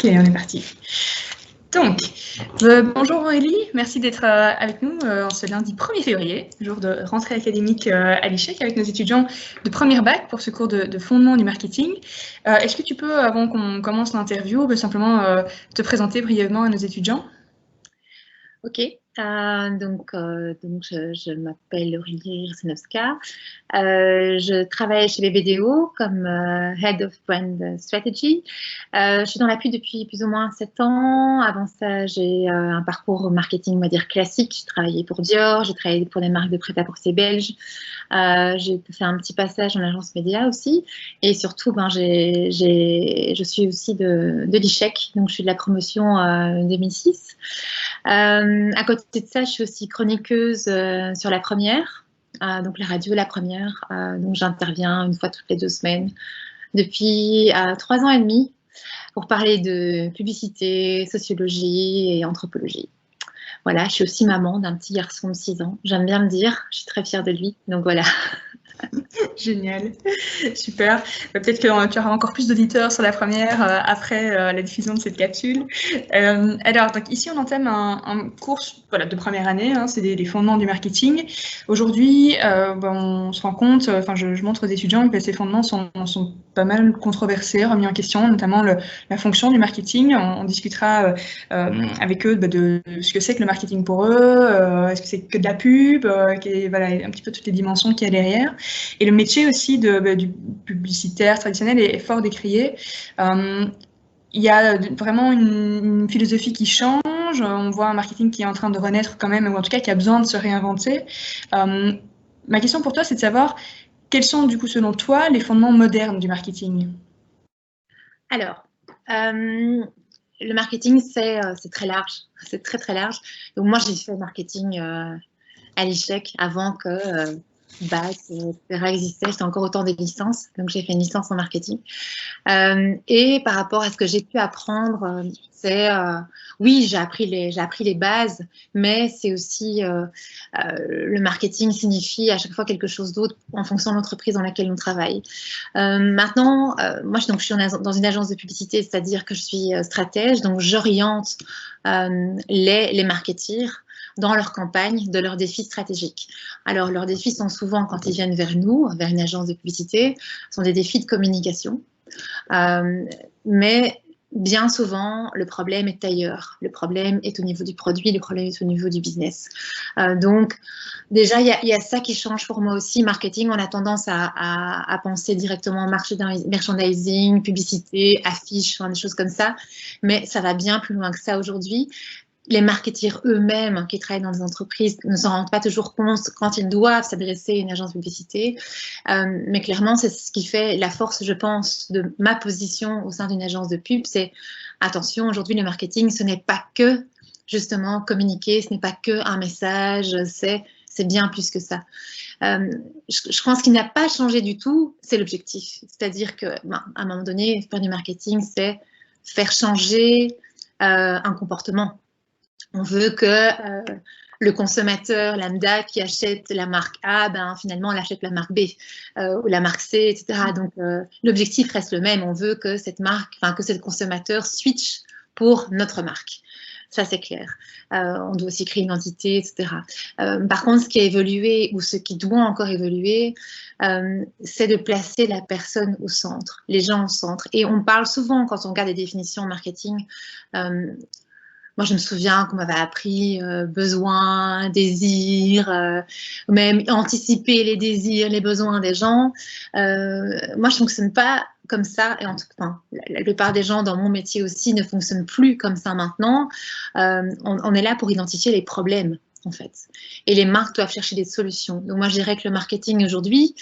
Ok, on est parti. Donc, bonjour Aurélie, merci d'être avec nous en ce lundi 1er février, jour de rentrée académique à l'ICHEC avec nos étudiants de première bac pour ce cours de fondement du marketing. Est-ce que tu peux, avant qu'on commence l'interview, simplement te présenter brièvement à nos étudiants? Ok, donc je m'appelle Aurélie Rosinovska. Je travaille chez BBDO comme Head of Brand Strategy. Je suis dans la pub depuis plus ou moins 7 ans. Avant ça, j'ai un parcours marketing, on va dire, classique. J'ai travaillé pour Dior, j'ai travaillé pour des marques de prêt-à-porter belges. J'ai fait un petit passage en agence média aussi. Et surtout, je suis aussi de l'ICHEC, donc je suis de la promotion 2006. À côté de ça, je suis aussi chroniqueuse sur La Première, donc la radio La Première. Donc j'interviens une fois toutes les 2 semaines depuis 3 ans et demi pour parler de publicité, sociologie et anthropologie. Voilà, je suis aussi maman d'un petit garçon de 6 ans. J'aime bien me dire, je suis très fière de lui. Donc voilà. Génial, super. Peut-être que tu auras encore plus d'auditeurs sur La Première après la diffusion de cette capsule. Alors, donc, ici, on entame un cours de première année, hein, c'est les fondements du marketing. Aujourd'hui, on se rend compte, je montre aux étudiants que ces fondements sont pas mal controversés, remis en question, notamment la fonction du marketing. On discutera avec eux de ce que c'est que le marketing pour eux, est-ce que c'est que de la pub, un petit peu toutes les dimensions qu'il y a derrière. Et le métier aussi du publicitaire traditionnel est fort décrié. Il y a vraiment une philosophie qui change. On voit un marketing qui est en train de renaître quand même, ou en tout cas qui a besoin de se réinventer. Ma question pour toi, c'est de savoir quels sont, du coup, selon toi, les fondements modernes du marketing? Alors, le marketing, c'est très large. C'est très, très large. Donc, moi, j'ai fait marketing à l'ICHEC avant que BAC, etc. existait. J'étais encore au temps des licences. Donc, j'ai fait une licence en marketing. Et par rapport à ce que j'ai pu apprendre, oui, j'ai appris les bases, mais c'est aussi le marketing signifie à chaque fois quelque chose d'autre en fonction de l'entreprise dans laquelle on travaille. Maintenant, moi, je suis dans une agence de publicité, c'est-à-dire que je suis stratège, donc j'oriente les marketeers dans leur campagne, de leurs défis stratégiques. Alors, leurs défis sont souvent, quand ils viennent vers nous, vers une agence de publicité, sont des défis de communication. Mais bien souvent, le problème est ailleurs. Le problème est au niveau du produit, le problème est au niveau du business. Donc, déjà, il y a ça qui change pour moi aussi. Marketing, on a tendance à penser directement merchandising, publicité, affiches, des choses comme ça. Mais ça va bien plus loin que ça aujourd'hui. Les marketeurs eux-mêmes qui travaillent dans des entreprises ne s'en rendent pas toujours compte quand ils doivent s'adresser à une agence de publicité. Mais clairement, c'est ce qui fait la force, je pense, de ma position au sein d'une agence de pub. C'est, attention, aujourd'hui, le marketing, ce n'est pas que, justement, communiquer, ce n'est pas que un message, c'est bien plus que ça. Je pense qu'il n'a pas changé du tout, c'est l'objectif. C'est-à-dire qu'à un moment donné, faire du marketing, c'est faire changer un comportement. On veut que le consommateur lambda qui achète la marque A, finalement, elle achète la marque B ou la marque C, etc. Donc, l'objectif reste le même. On veut que cette marque, que ce consommateur switch pour notre marque. Ça, c'est clair. On doit aussi créer une identité, etc. Par contre, ce qui a évolué ou ce qui doit encore évoluer, c'est de placer la personne au centre, les gens au centre. Et on parle souvent, quand on regarde les définitions marketing, moi, je me souviens qu'on m'avait appris besoin, désir, même anticiper les désirs, les besoins des gens. Moi, je ne fonctionne pas comme ça. Et en tout cas, la plupart des gens dans mon métier aussi ne fonctionnent plus comme ça maintenant. On est là pour identifier les problèmes, en fait. Et les marques doivent chercher des solutions. Donc moi, je dirais que le marketing aujourd'hui,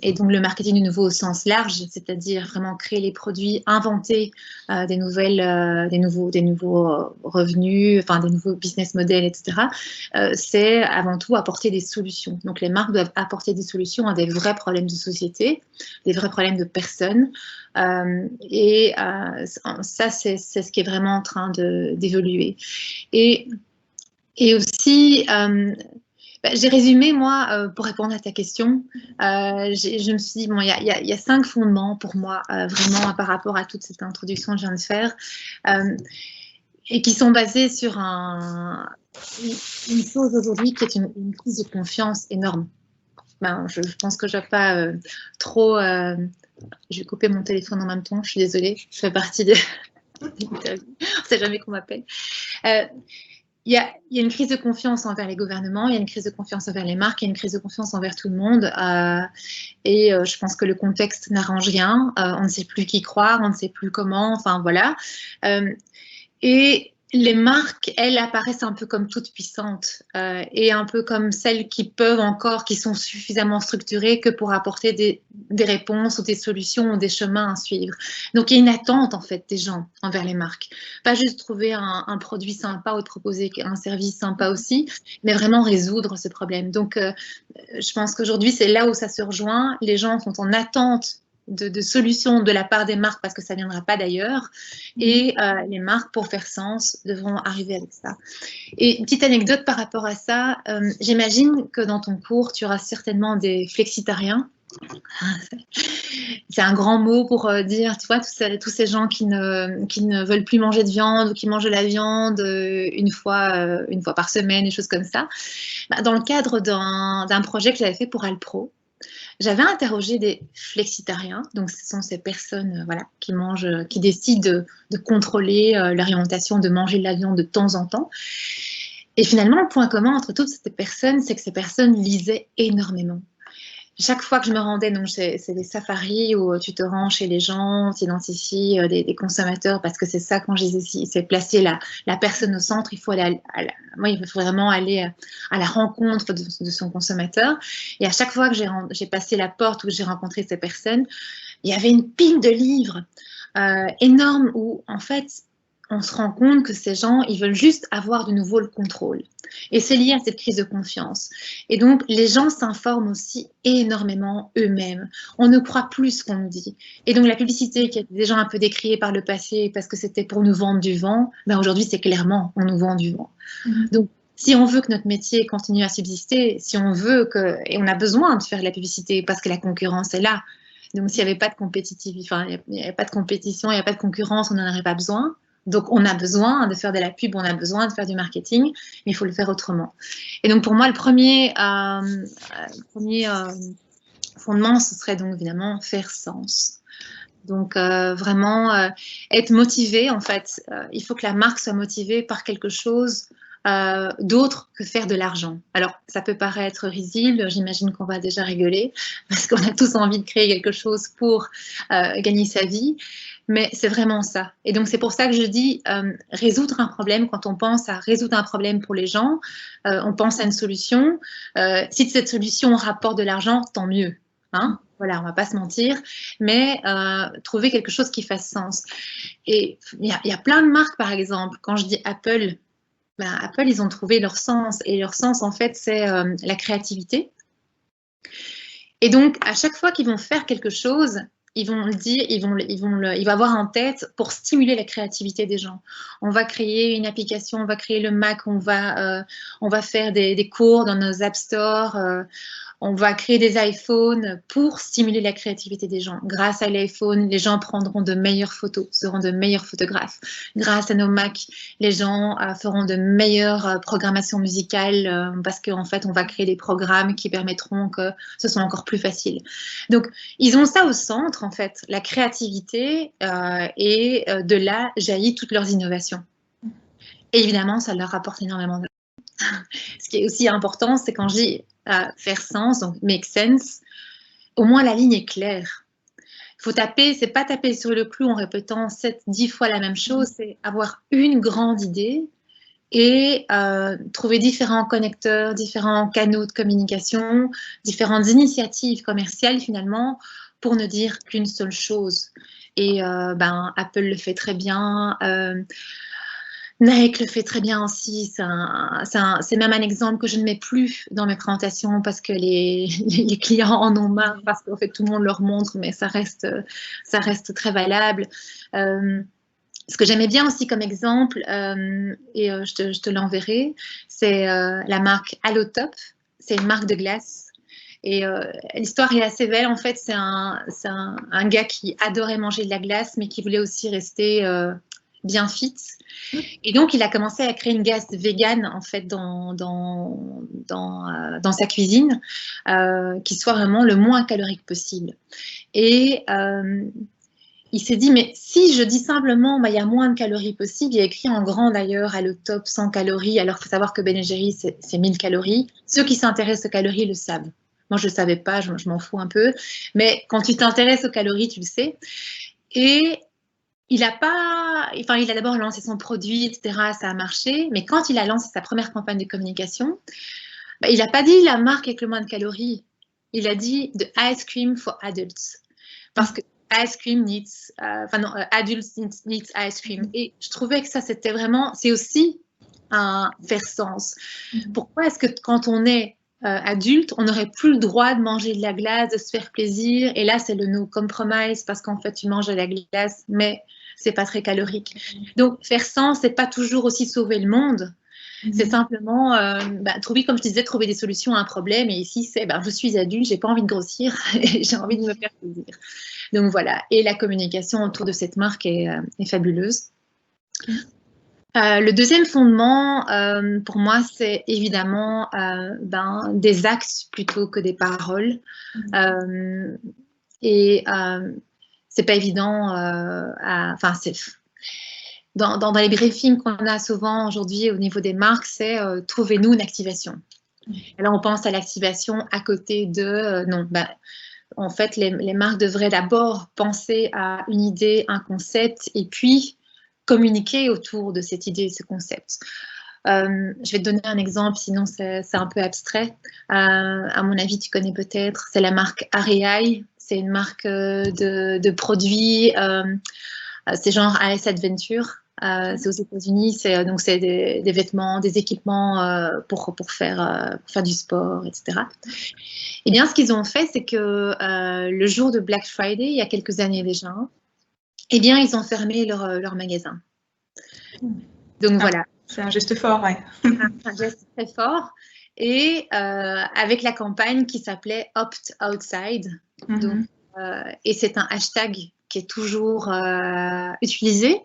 et donc le marketing du nouveau au sens large, c'est-à-dire vraiment créer les produits, inventer des nouveaux revenus, des nouveaux business models, etc. C'est avant tout apporter des solutions. Donc les marques doivent apporter des solutions à des vrais problèmes de société, des vrais problèmes de personnes. Ça, c'est ce qui est vraiment en train d'évoluer. Et aussi, J'ai résumé, moi, pour répondre à ta question. Je me suis dit, bon, il y a 5 fondements pour moi, vraiment, par rapport à toute cette introduction que je viens de faire, et qui sont basés sur une chose aujourd'hui qui est une prise de confiance énorme. Je pense que je ne vais pas trop... je vais couper mon téléphone en même temps, je suis désolée, je fais partie des interviews, on ne sait jamais qu'on m'appelle. Il y a une crise de confiance envers les gouvernements, il y a une crise de confiance envers les marques, il y a une crise de confiance envers tout le monde. Et je pense que le contexte n'arrange rien. On ne sait plus qui croire, on ne sait plus comment, enfin voilà. Et les marques, elles, apparaissent un peu comme toutes puissantes et un peu comme celles qui sont suffisamment structurées que pour apporter des réponses ou des solutions ou des chemins à suivre. Donc, il y a une attente, en fait, des gens envers les marques. Pas juste trouver un produit sympa ou de proposer un service sympa aussi, mais vraiment résoudre ce problème. Donc, je pense qu'aujourd'hui, c'est là où ça se rejoint. Les gens sont en attente de solutions de la part des marques parce que ça ne viendra pas d'ailleurs. Et les marques, pour faire sens, devront arriver avec ça. Et une petite anecdote par rapport à ça, j'imagine que dans ton cours, tu auras certainement des flexitariens. C'est un grand mot pour dire, tu vois, tous ces gens qui ne veulent plus manger de viande ou qui mangent de la viande une fois par semaine, des choses comme ça. Dans le cadre d'un projet que j'avais fait pour Alpro, j'avais interrogé des flexitariens, donc ce sont ces personnes qui décident de contrôler l'orientation, de manger de la viande de temps en temps. Et finalement, le point commun entre toutes ces personnes, c'est que ces personnes lisaient énormément. Chaque fois que je me rendais, donc c'est des safaris où tu te rends chez les gens, tu identifies des consommateurs, parce que c'est ça quand c'est placer la personne au centre, il faut vraiment aller à la rencontre de son consommateur. Et à chaque fois que j'ai passé la porte où j'ai rencontré ces personnes, il y avait une pile de livres énorme où en fait on se rend compte que ces gens, ils veulent juste avoir de nouveau le contrôle. Et c'est lié à cette crise de confiance. Et donc, les gens s'informent aussi énormément eux-mêmes. On ne croit plus ce qu'on nous dit. Et donc, la publicité qui a été déjà un peu décriée par le passé parce que c'était pour nous vendre du vent, aujourd'hui, c'est clairement, on nous vend du vent. Donc, si on veut que notre métier continue à subsister, si on veut et on a besoin de faire de la publicité parce que la concurrence est là. Donc, s'il n'y avait pas de compétitivité, il n'y avait pas de compétition, il n'y a pas de concurrence, on n'en aurait pas besoin. Donc, on a besoin de faire de la pub, on a besoin de faire du marketing, mais il faut le faire autrement. Et donc, pour moi, le premier fondement, ce serait donc évidemment faire sens. Donc, vraiment être motivé, en fait. Il faut que la marque soit motivée par quelque chose d'autre que faire de l'argent. Alors, ça peut paraître risible, j'imagine qu'on va déjà rigoler, parce qu'on a tous envie de créer quelque chose pour gagner sa vie. Mais c'est vraiment ça. Et donc, c'est pour ça que je dis résoudre un problème. Quand on pense à résoudre un problème pour les gens, on pense à une solution. Si cette solution rapporte de l'argent, tant mieux. Hein, voilà, on ne va pas se mentir. Mais trouver quelque chose qui fasse sens. Et il y a plein de marques, par exemple. Quand je dis Apple, Apple, ils ont trouvé leur sens. Et leur sens, en fait, c'est la créativité. Et donc, à chaque fois qu'ils vont faire quelque chose, ils vont le dire, il va avoir en tête pour stimuler la créativité des gens. On va créer une application, on va créer le Mac, on va faire des cours dans nos App Store, on va créer des iPhones pour stimuler la créativité des gens. Grâce à l'iPhone, les gens prendront de meilleures photos, seront de meilleurs photographes. Grâce à nos Mac, les gens feront de meilleures programmations musicales parce qu'en fait, on va créer des programmes qui permettront que ce soit encore plus facile. Donc, ils ont ça au centre, en fait, la créativité et de là jaillit toutes leurs innovations. Et évidemment, ça leur rapporte énormément d'argent. Ce qui est aussi important, c'est quand je dis faire sens, donc make sense, au moins la ligne est claire. Il faut taper, c'est pas taper sur le clou en répétant 7-10 fois la même chose, c'est avoir une grande idée et trouver différents connecteurs, différents canaux de communication, différentes initiatives commerciales finalement pour ne dire qu'une seule chose. Et Apple le fait très bien. Nike le fait très bien aussi, c'est même un exemple que je ne mets plus dans mes présentations parce que les clients en ont marre, parce qu'en fait tout le monde leur montre, mais ça reste très valable. Ce que j'aimais bien aussi comme exemple, et je te l'enverrai, c'est la marque Allotop. c'est une marque de glace. Et l'histoire est assez belle. En fait, c'est un gars qui adorait manger de la glace, mais qui voulait aussi rester bien fit. Et donc, il a commencé à créer une glace végane, en fait, dans sa cuisine, qui soit vraiment le moins calorique possible. Et il s'est dit, mais si je dis simplement, bah, il y a moins de calories possible, il y a écrit en grand d'ailleurs à le top 100 calories, alors il faut savoir que Ben & Jerry's, c'est 1000 calories. Ceux qui s'intéressent aux calories le savent. Moi, je ne le savais pas, je m'en fous un peu. Mais quand tu t'intéresses aux calories, tu le sais. Et il a d'abord lancé son produit, etc. Ça a marché. Mais quand il a lancé sa première campagne de communication, bah, il n'a pas dit la marque avec le moins de calories. Il a dit The Ice Cream for Adults. Parce que ice cream needs, adults needs ice cream. Et je trouvais que ça, c'était vraiment, c'est aussi un faire sens. Pourquoi est-ce que quand on est adulte, on n'aurait plus le droit de manger de la glace, de se faire plaisir? Et là, c'est le no compromise parce qu'en fait, tu manges de la glace, mais c'est pas très calorique. Donc, faire sens, c'est pas toujours aussi sauver le monde. C'est simplement trouver, comme je disais, trouver des solutions à un problème. Et ici, c'est je suis adulte, j'ai pas envie de grossir et j'ai envie de me faire plaisir. Donc voilà. Et la communication autour de cette marque est fabuleuse. Le deuxième fondement, pour moi, c'est évidemment des actes plutôt que des paroles. C'est pas évident. Dans les briefings qu'on a souvent aujourd'hui au niveau des marques, c'est trouvez-nous une activation. Alors on pense à l'activation à côté de en fait, les marques devraient d'abord penser à une idée, un concept, et puis communiquer autour de cette idée et ce concept. Je vais te donner un exemple, sinon c'est un peu abstrait. À mon avis, tu connais peut-être, c'est la marque Areai. C'est une marque de produits, c'est genre AS Adventure. C'est aux États-Unis, c'est des vêtements, des équipements pour faire du sport, etc. Et bien, ce qu'ils ont fait, c'est que le jour de Black Friday, il y a quelques années déjà, eh bien, ils ont fermé leur magasin. Donc voilà. C'est un geste fort, ouais. Un geste très fort. Et avec la campagne qui s'appelait Opt Outside. Donc, et c'est un hashtag qui est toujours utilisé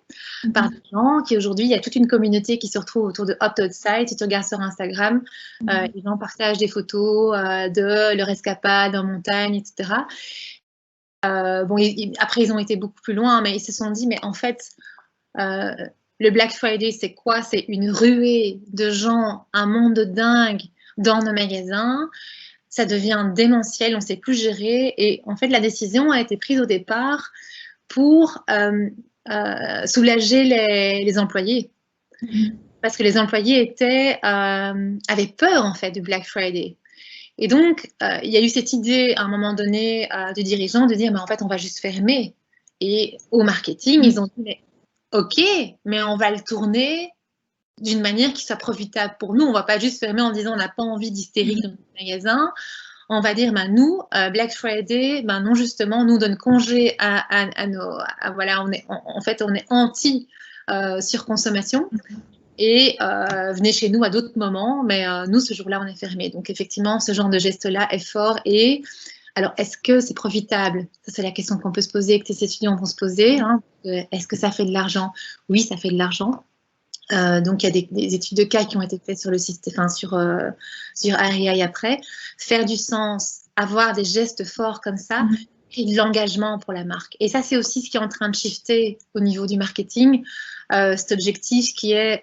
par des gens, qui aujourd'hui, il y a toute une communauté qui se retrouve autour de Opt Outside. Si tu regardes sur Instagram, les gens partagent des photos de leur escapade en montagne, etc. Après, ils ont été beaucoup plus loin, mais ils se sont dit, mais en fait, le Black Friday, c'est quoi? C'est une ruée de gens, un monde de dingue dans nos magasins. Ça devient démentiel, on ne sait plus gérer. Et en fait, la décision a été prise au départ pour soulager les employés. Parce que les employés avaient peur, en fait, du Black Friday. Et donc, il y a eu cette idée, à un moment donné, du dirigeant de dire, mais en fait, on va juste fermer. Et au marketing, ils ont dit, mais OK, mais on va le tourner d'une manière qui soit profitable pour nous. On ne va pas juste fermer en disant, on n'a pas envie d'hystérie dans le magasin. On va dire, nous, Black Friday, non, justement, nous donne congé à nos... voilà, on est anti-surconsommation. Et venez chez nous à d'autres moments, mais nous, ce jour-là, on est fermé. Donc, effectivement, ce genre de geste-là est fort. Et alors, est-ce que c'est profitable? Ça, c'est la question qu'on peut se poser, que tes étudiants vont se poser. Est-ce que ça fait de l'argent? Oui, ça fait de l'argent. Donc, il y a des études de cas qui ont été faites sur le système, sur REI après. Faire du sens, avoir des gestes forts comme ça, et de l'engagement pour la marque. Et ça, c'est aussi ce qui est en train de shifter au niveau du marketing. Cet objectif qui est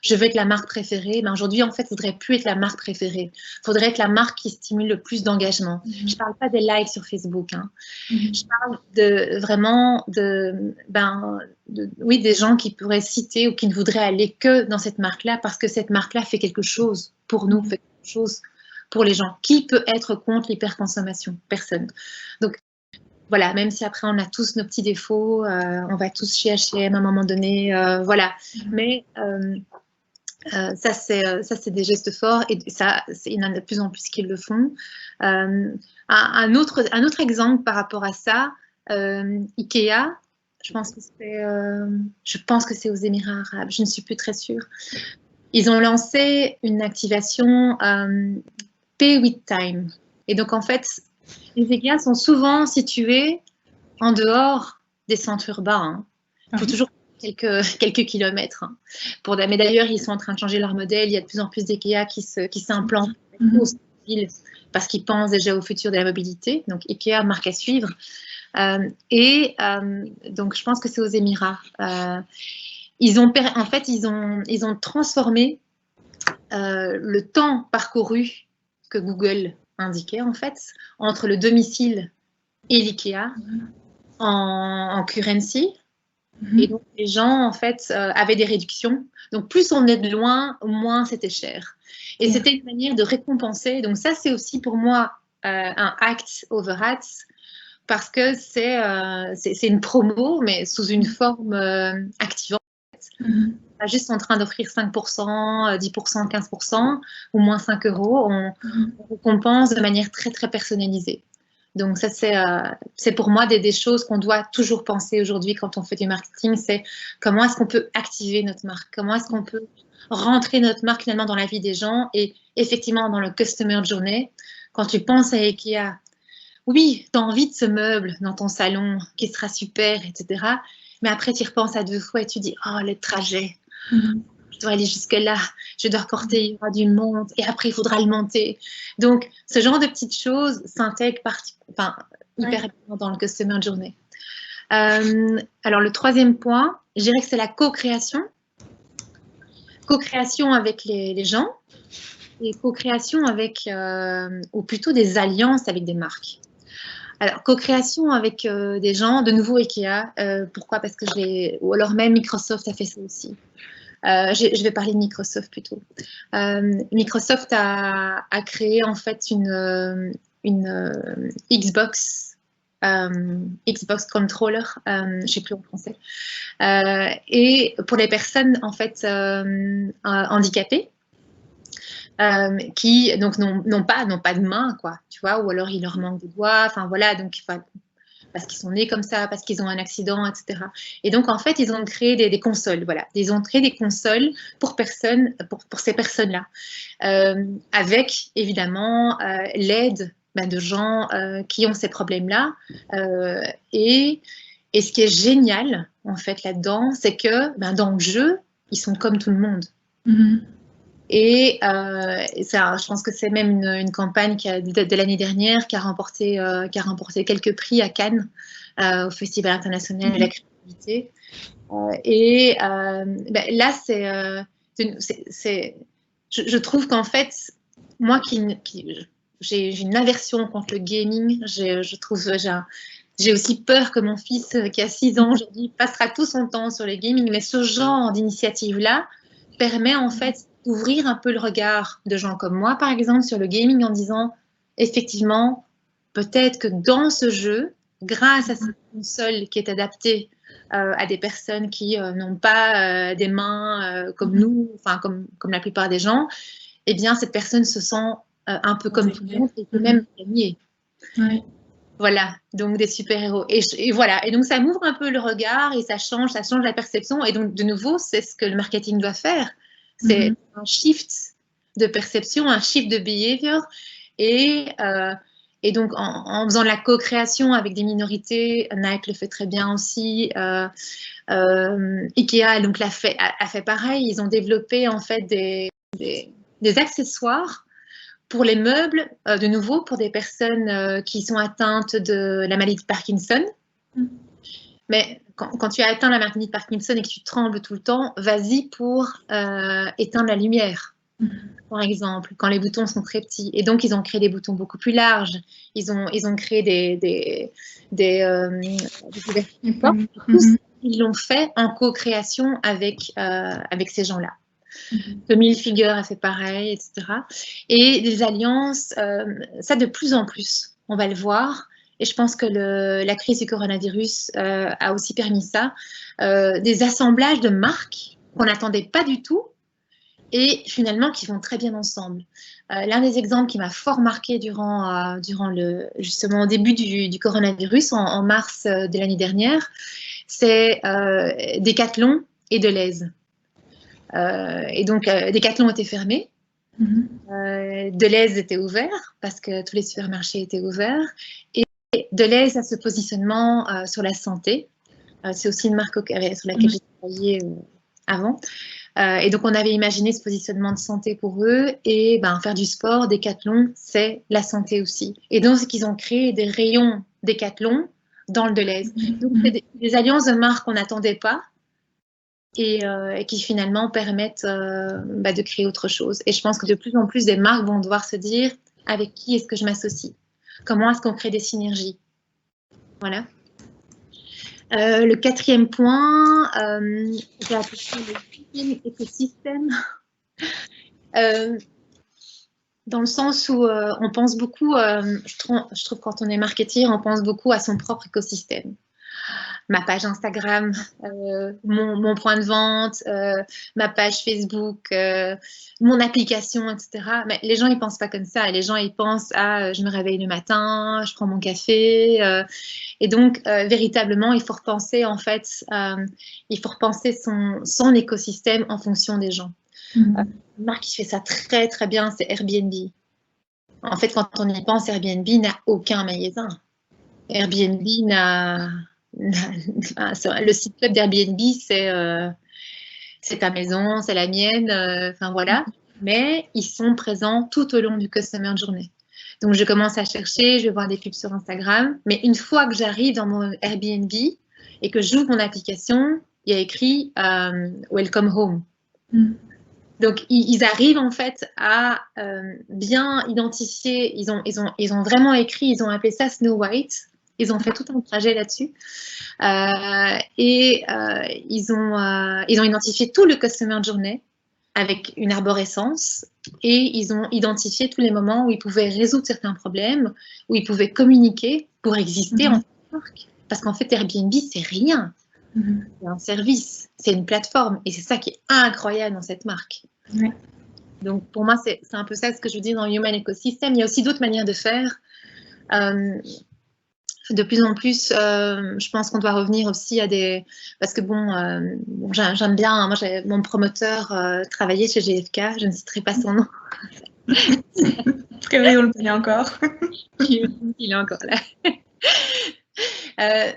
je veux être la marque préférée. Mais aujourd'hui, en fait, il ne faudrait plus être la marque préférée. Il faudrait être la marque qui stimule le plus d'engagement. Je ne parle pas des likes sur Facebook. Je parle vraiment des gens qui pourraient citer ou qui ne voudraient aller que dans cette marque-là parce que cette marque-là fait quelque chose pour nous, fait quelque chose pour les gens. Qui peut être contre l'hyperconsommation? Personne. Donc, voilà, même si après on a tous nos petits défauts, on va tous chez H&M à un moment donné, voilà. Mais ça, c'est des gestes forts et ça, il y en a de plus en plus qui le font. Un autre exemple par rapport à ça, Ikea, je pense que c'est aux Émirats arabes, je ne suis plus très sûre. Ils ont lancé une activation pay with time. Et donc, en fait, les IKEA sont souvent situés en dehors des centres urbains. Il faut toujours quelques kilomètres. Mais d'ailleurs, ils sont en train de changer leur modèle. Il y a de plus en plus d'IKEA qui s'implantent aux villes parce qu'ils pensent déjà au futur de la mobilité. Donc, IKEA, marque à suivre. Donc, je pense que c'est aux Émirats. Ils ont transformé le temps parcouru que Google indiquait, en fait, entre le domicile et l'IKEA en currency. Et donc, les gens, en fait, avaient des réductions. Donc, plus on est de loin, moins c'était cher. Et c'était une manière de récompenser. Donc, ça, c'est aussi pour moi un act over hats, parce que c'est une promo, mais sous une forme activante. Pas juste en train d'offrir 5%, 10%, 15%, ou moins 5 euros. On récompense de manière très, très personnalisée. Donc ça, c'est pour moi des choses qu'on doit toujours penser aujourd'hui quand on fait du marketing, c'est comment est-ce qu'on peut activer notre marque, comment est-ce qu'on peut rentrer notre marque finalement dans la vie des gens et effectivement dans le customer journey. Quand tu penses à IKEA, oui, tu as envie de ce meuble dans ton salon qui sera super, etc. Mais après, tu y repenses à 2 fois et tu dis, oh, le trajet. Je dois aller jusque-là, je dois reporter, il y aura du monde, et après, il faudra le monter. Donc, ce genre de petites choses s'intègrent hyper rapidement dans le customer journey. Alors, le troisième point, je dirais que c'est la co-création. Co-création avec les gens et co-création avec, ou plutôt des alliances avec des marques. Alors, co-création avec des gens, de nouveau IKEA. Pourquoi? Parce que ou alors même Microsoft a fait ça aussi. Je vais parler de Microsoft plutôt. Microsoft a créé en fait une Xbox Controller, je ne sais plus en français, et pour les personnes en fait handicapées qui donc n'ont pas de main, quoi, tu vois, ou alors il leur manque des doigts, enfin voilà, donc parce qu'ils sont nés comme ça, parce qu'ils ont un accident, etc. Et donc, en fait, ils ont créé des consoles, voilà. Ils ont créé des consoles pour ces personnes-là, avec, évidemment, l'aide de gens qui ont ces problèmes-là. Et ce qui est génial, en fait, là-dedans, c'est que dans le jeu, ils sont comme tout le monde. Et ça, je pense que c'est même une campagne de l'année dernière qui a remporté quelques prix à Cannes, au Festival international de la créativité. Là, je trouve qu'en fait, moi j'ai une aversion contre le gaming, j'ai aussi peur que mon fils, qui a 6 ans aujourd'hui, passera tout son temps sur le gaming, mais ce genre d'initiative-là permet en fait d'ouvrir un peu le regard de gens comme moi, par exemple, sur le gaming en disant, effectivement, peut-être que dans ce jeu, grâce à cette console qui est adaptée à des personnes qui n'ont pas des mains comme nous, enfin comme la plupart des gens, eh bien, cette personne se sent un peu comme tout le monde et peut même gagner. Voilà, donc des super-héros. Et voilà, et donc ça m'ouvre un peu le regard et ça change la perception. Et donc, de nouveau, c'est ce que le marketing doit faire. C'est un shift de perception, un shift de behavior. Et donc, en faisant de la co-création avec des minorités, Nike le fait très bien aussi. IKEA donc, a fait pareil. Ils ont développé en fait des accessoires pour les meubles, de nouveau, pour des personnes qui sont atteintes de la maladie de Parkinson. Mais quand tu as atteint la maladie de Parkinson et que tu trembles tout le temps, vas-y pour éteindre la lumière, par exemple, quand les boutons sont très petits. Et donc, ils ont créé des boutons beaucoup plus larges. Ils ont créé des ils l'ont fait en co-création avec ces gens-là. Tommy Hilfiger a fait pareil, etc. Et des alliances, ça de plus en plus, on va le voir. Et je pense que la crise du coronavirus a aussi permis ça. Des assemblages de marques qu'on n'attendait pas du tout et finalement qui vont très bien ensemble. L'un des exemples qui m'a fort marqué durant justement au début du coronavirus, en mars de l'année dernière, c'est Decathlon et Deleuze. Et donc, Decathlon était fermé. Delhaize était ouvert parce que tous les supermarchés étaient ouverts. Et Delhaize a ce positionnement sur la santé. C'est aussi une marque sur laquelle j'ai travaillé avant. Et donc, on avait imaginé ce positionnement de santé pour eux. Et faire du sport, Decathlon, c'est la santé aussi. Et donc, ils ont créé des rayons Decathlon dans le Delhaize. Donc, c'est des alliances de marques qu'on n'attendait pas et qui finalement permettent de créer autre chose. Et je pense que de plus en plus, des marques vont devoir se dire avec qui est-ce que je m'associe? Comment est-ce qu'on crée des synergies? Voilà. Le quatrième point, j'ai appelé le écosystème. Dans le sens où on pense beaucoup, je trouve quand on est marketeur, on pense beaucoup à son propre écosystème. Ma page Instagram, mon point de vente, ma page Facebook, mon application, etc. Mais les gens, ils pensent pas comme ça. Les gens, ils pensent à je me réveille le matin, je prends mon café. Et donc, véritablement, il faut repenser, en fait, il faut repenser son écosystème en fonction des gens. Une marque qui fait ça très, très bien, c'est Airbnb. En fait, quand on y pense, Airbnb n'a aucun magasin. Airbnb n'a... Le site web d'Airbnb, c'est ta maison, c'est la mienne, enfin voilà. Mais ils sont présents tout au long du Customer Journey. Donc, je commence à chercher, je vais voir des pubs sur Instagram. Mais une fois que j'arrive dans mon Airbnb et que j'ouvre mon application, il y a écrit Welcome Home. Donc, ils arrivent en fait à bien identifier. Ils ont vraiment écrit, ils ont appelé ça Snow White. Ils ont fait tout un trajet là-dessus. Ils ont identifié tout le Customer Journey avec une arborescence et ils ont identifié tous les moments où ils pouvaient résoudre certains problèmes, où ils pouvaient communiquer pour exister en tant que marque. Parce qu'en fait, Airbnb, c'est rien. C'est un service, c'est une plateforme et c'est ça qui est incroyable dans cette marque. Donc, pour moi, c'est un peu ça ce que je veux dire dans Human Ecosystem. Il y a aussi d'autres manières de faire. De plus en plus, je pense qu'on doit revenir aussi à des... Parce que j'aime bien, moi, mon promoteur travaillait chez GFK, je ne citerai pas son nom. Très bien, on le connaît encore. Il est encore là.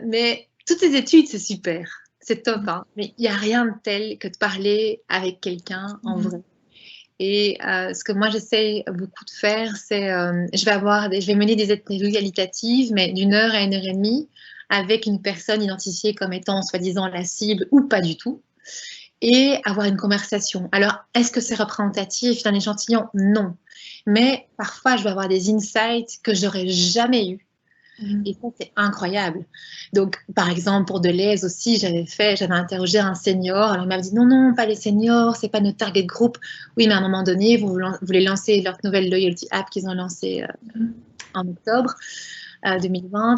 Mais toutes ces études, c'est super, c'est top, hein. Mais il n'y a rien de tel que de parler avec quelqu'un en vrai. Et ce que moi j'essaie beaucoup de faire, c'est je vais mener des interviews qualitatives, mais d'1 heure à 1 heure et demie, avec une personne identifiée comme étant soi-disant la cible ou pas du tout, et avoir une conversation. Alors, est-ce que c'est représentatif d'un échantillon? Non. Mais parfois, je vais avoir des insights que je n'aurais jamais eus. Et ça, c'est incroyable. Donc, par exemple, pour Delhaize aussi, j'avais interrogé un senior. Alors, il m'a dit non, pas les seniors, c'est pas notre target group. Oui, mais à un moment donné, vous voulez lancer leur nouvelle loyalty app qu'ils ont lancée en octobre 2020.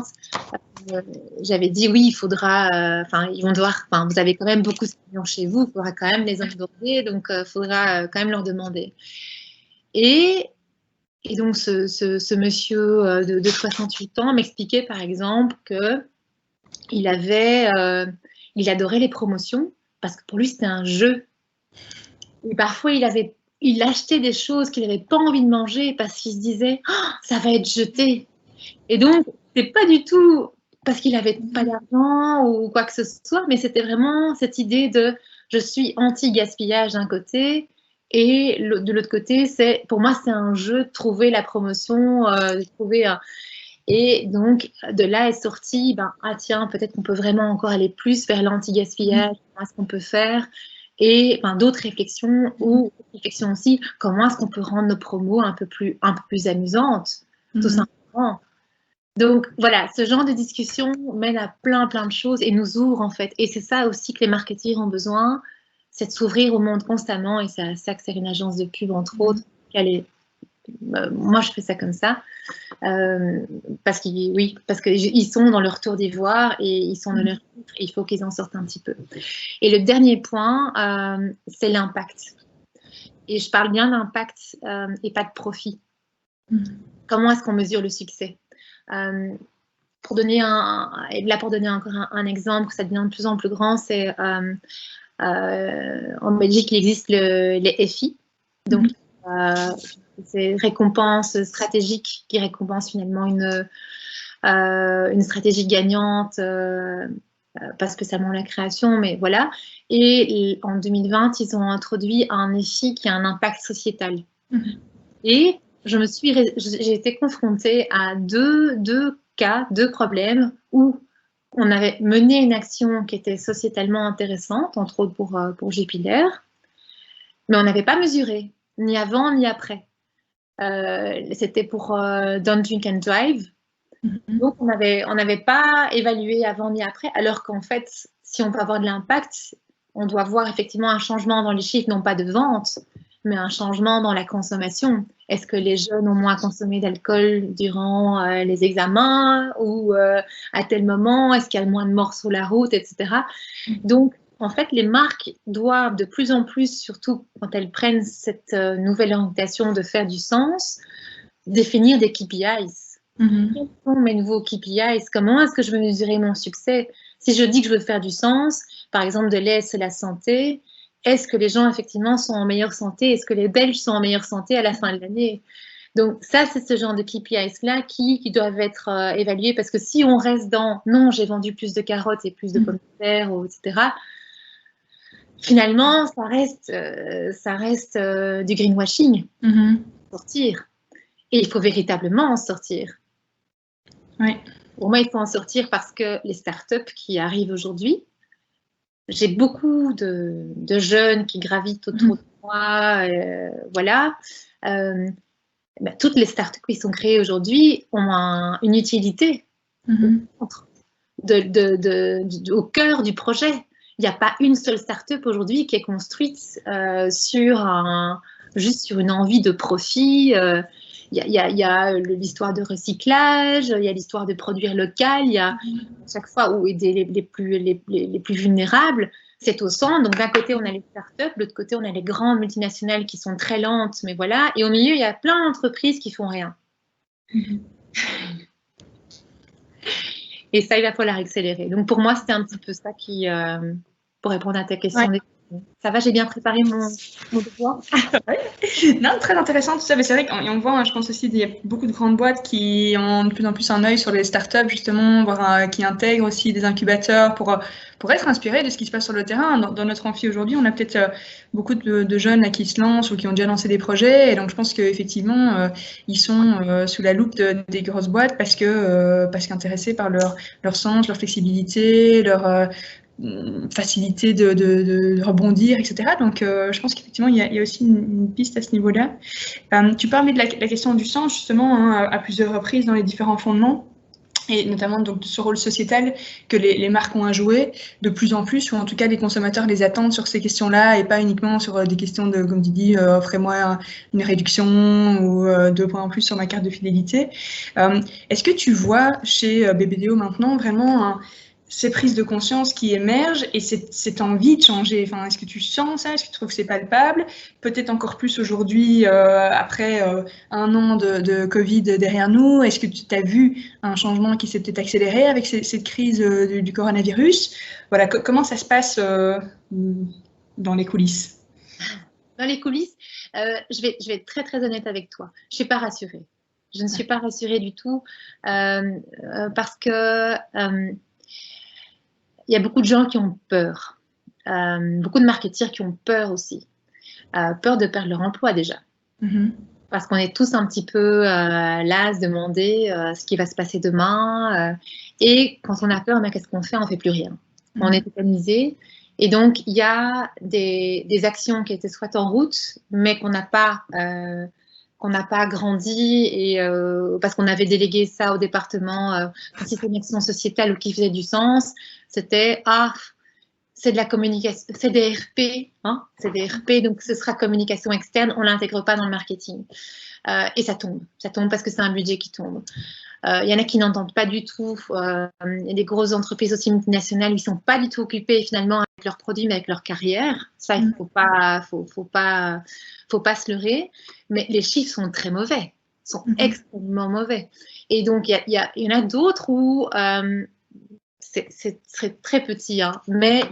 J'avais dit oui, il faudra, ils vont devoir, vous avez quand même beaucoup de clients chez vous, il faudra quand même les onboarder, donc il faudra quand même leur demander. Et donc, ce monsieur de 68 ans m'expliquait, par exemple, qu'il adorait les promotions parce que pour lui, c'était un jeu. Et parfois, il achetait des choses qu'il n'avait pas envie de manger parce qu'il se disait oh, « ça va être jeté ». Et donc, c'est pas du tout parce qu'il n'avait pas d'argent ou quoi que ce soit, mais c'était vraiment cette idée de « je suis anti-gaspillage d'un côté ». Et de l'autre côté, pour moi, c'est un jeu de trouver la promotion, de trouver un... Et donc, de là est sorti, tiens, peut-être qu'on peut vraiment encore aller plus vers l'anti-gaspillage, comment est-ce qu'on peut faire? Et d'autres réflexions, ou réflexions aussi, comment est-ce qu'on peut rendre nos promos un peu plus amusantes, tout simplement. Donc, voilà, ce genre de discussion mène à plein de choses et nous ouvre, en fait. Et c'est ça aussi que les marketeurs ont besoin, c'est de s'ouvrir au monde constamment, et c'est ça que c'est une agence de pub, entre autres. Moi, je fais ça comme ça, parce qu'ils sont dans leur tour d'ivoire et ils sont dans leur titre, et il faut qu'ils en sortent un petit peu. Et le dernier point, c'est l'impact. Et je parle bien d'impact et pas de profit. Comment est-ce qu'on mesure le succès? Pour donner encore un exemple, ça devient de plus en plus grand, c'est... en Belgique, il existe les FI, donc ces récompenses stratégiques qui récompensent finalement une stratégie gagnante, pas spécialement la création, mais voilà. Et en 2020, ils ont introduit un EFI qui a un impact sociétal. Et j'ai été confrontée à deux problèmes où on avait mené une action qui était sociétalement intéressante, entre autres pour Jupiler, mais on n'avait pas mesuré, ni avant ni après. C'était pour Don't Drink and Drive. Donc, on n'avait pas évalué avant ni après, alors qu'en fait, si on veut avoir de l'impact, on doit voir effectivement un changement dans les chiffres, non pas de vente, mais un changement dans la consommation. Est-ce que les jeunes ont moins consommé d'alcool durant les examens ou à tel moment? Est-ce qu'il y a moins de morts sur la route, etc. Donc, en fait, les marques doivent de plus en plus, surtout quand elles prennent cette nouvelle orientation de faire du sens, définir des KPIs. Quels sont mes nouveaux KPIs? Comment est-ce que je veux mesurer mon succès? Si je dis que je veux faire du sens, par exemple de l'aide, c'est la santé, est-ce que les gens effectivement sont en meilleure santé? Est-ce que les Belges sont en meilleure santé à la fin de l'année? Donc ça, c'est ce genre de KPIs-là qui doivent être évalués, parce que si on reste dans « non, j'ai vendu plus de carottes et plus de pommes de terre », etc., finalement, ça reste du greenwashing. Sortir. Et il faut véritablement en sortir. Oui. Pour moi, il faut en sortir parce que les startups qui arrivent aujourd'hui, j'ai beaucoup de jeunes qui gravitent autour de moi, voilà. Toutes les startups qui sont créées aujourd'hui ont une utilité au cœur du projet. Il n'y a pas une seule startup aujourd'hui qui est construite juste sur une envie de profit. Il y a l'histoire de recyclage, il y a l'histoire de produire local, il y a chaque fois où aider les plus vulnérables, c'est au centre. Donc d'un côté, on a les startups, de l'autre côté, on a les grandes multinationales qui sont très lentes, mais voilà. Et au milieu, il y a plein d'entreprises qui font rien. Et ça, il va falloir accélérer. Donc pour moi, c'était un petit peu ça pour répondre à ta question. Ouais. Ça va, j'ai bien préparé mon devoir. Non, très intéressant tout ça. Mais c'est vrai qu'on voit, je pense aussi, qu'il y a beaucoup de grandes boîtes qui ont de plus en plus un œil sur les startups, justement, qui intègrent aussi des incubateurs pour être inspirés de ce qui se passe sur le terrain. Dans notre amphi aujourd'hui, on a peut-être beaucoup de jeunes là, qui se lancent ou qui ont déjà lancé des projets. Et donc, je pense qu'effectivement, ils sont sous la loupe des grosses boîtes parce qu'intéressés par leur sens, leur flexibilité, leur facilité de rebondir, etc. Donc, je pense qu'effectivement, il y a aussi une piste à ce niveau-là. Tu parlais de la question du sens, justement, à plusieurs reprises dans les différents fondements, et notamment donc, de ce rôle sociétal que les marques ont à jouer de plus en plus, ou en tout cas, les consommateurs les attendent sur ces questions-là, et pas uniquement sur des questions de, comme tu dis, offrez-moi une réduction ou 2 points en plus sur ma carte de fidélité. Est-ce que tu vois chez BBDO maintenant vraiment ces prises de conscience qui émergent et cette envie de changer? Enfin, est-ce que tu sens ça? Est-ce que tu trouves que c'est palpable? Peut-être encore plus aujourd'hui, après 1 an de Covid derrière nous. Est-ce que tu as vu un changement qui s'est peut-être accéléré avec cette crise du coronavirus? Voilà, comment ça se passe dans les coulisses? Dans les coulisses, je vais être très très honnête avec toi. Je ne suis pas rassurée. Je ne suis pas rassurée du tout parce que il y a beaucoup de gens qui ont peur, beaucoup de marketeurs qui ont peur aussi, peur de perdre leur emploi déjà. Parce qu'on est tous un petit peu là à se demander ce qui va se passer demain. Et quand on a peur, qu'est-ce qu'on fait? On ne fait plus rien. On est tétanisé. Et donc, il y a des actions qui étaient soit en route, mais qu'on n'a pas grandi et parce qu'on avait délégué ça au département quand c'était une action sociétale ou qui faisait du sens. C'était c'est de la communication, c'est des RP, c'est des RP, donc ce sera communication externe, on l'intègre pas dans le marketing. Et ça tombe parce que c'est un budget qui tombe. Il y en a qui n'entendent pas du tout. Il y a des grosses entreprises aussi multinationales qui ne sont pas du tout occupées finalement avec leurs produits, mais avec leur carrière. Ça, il ne faut pas se leurrer. Mais les chiffres sont très mauvais, sont extrêmement mauvais. Et donc, il y en a d'autres où c'est très petit, mais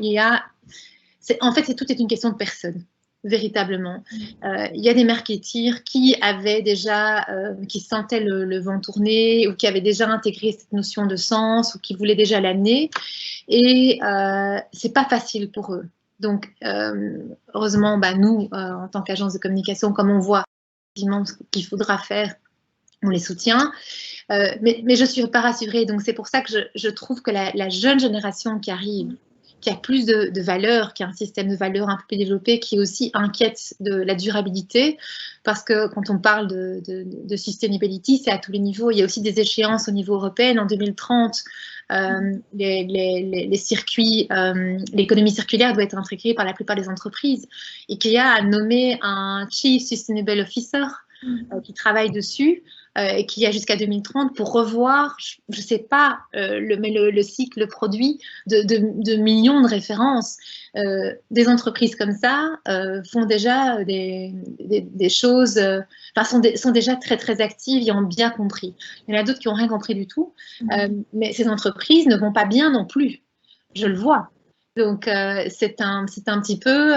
en fait, tout est une question de personne. véritablement. Il y a des marketeers qui avaient déjà, qui sentaient le vent tourner ou qui avaient déjà intégré cette notion de sens ou qui voulaient déjà l'amener. Et c'est pas facile pour eux. Donc, heureusement, nous, en tant qu'agence de communication, comme on voit ce qu'il faudra faire, on les soutient. Mais je ne suis pas rassurée. Donc, c'est pour ça que je trouve que la jeune génération qui arrive, qui a plus de valeurs, qui a un système de valeurs un peu plus développé, qui est aussi inquiète de la durabilité, parce que quand on parle de sustainability, c'est à tous les niveaux. Il y a aussi des échéances au niveau européen. En 2030, les circuits, l'économie circulaire doit être intégrée par la plupart des entreprises. Et qu'il y a à nommer un Chief Sustainable Officer qui travaille dessus, et qui a jusqu'à 2030 pour revoir, je ne sais pas, le cycle, le produit de millions de références. Des entreprises comme ça font déjà des choses, sont déjà très, très actives et ont bien compris. Il y en a d'autres qui n'ont rien compris du tout, mais ces entreprises ne vont pas bien non plus. Je le vois. Donc, c'est un petit peu...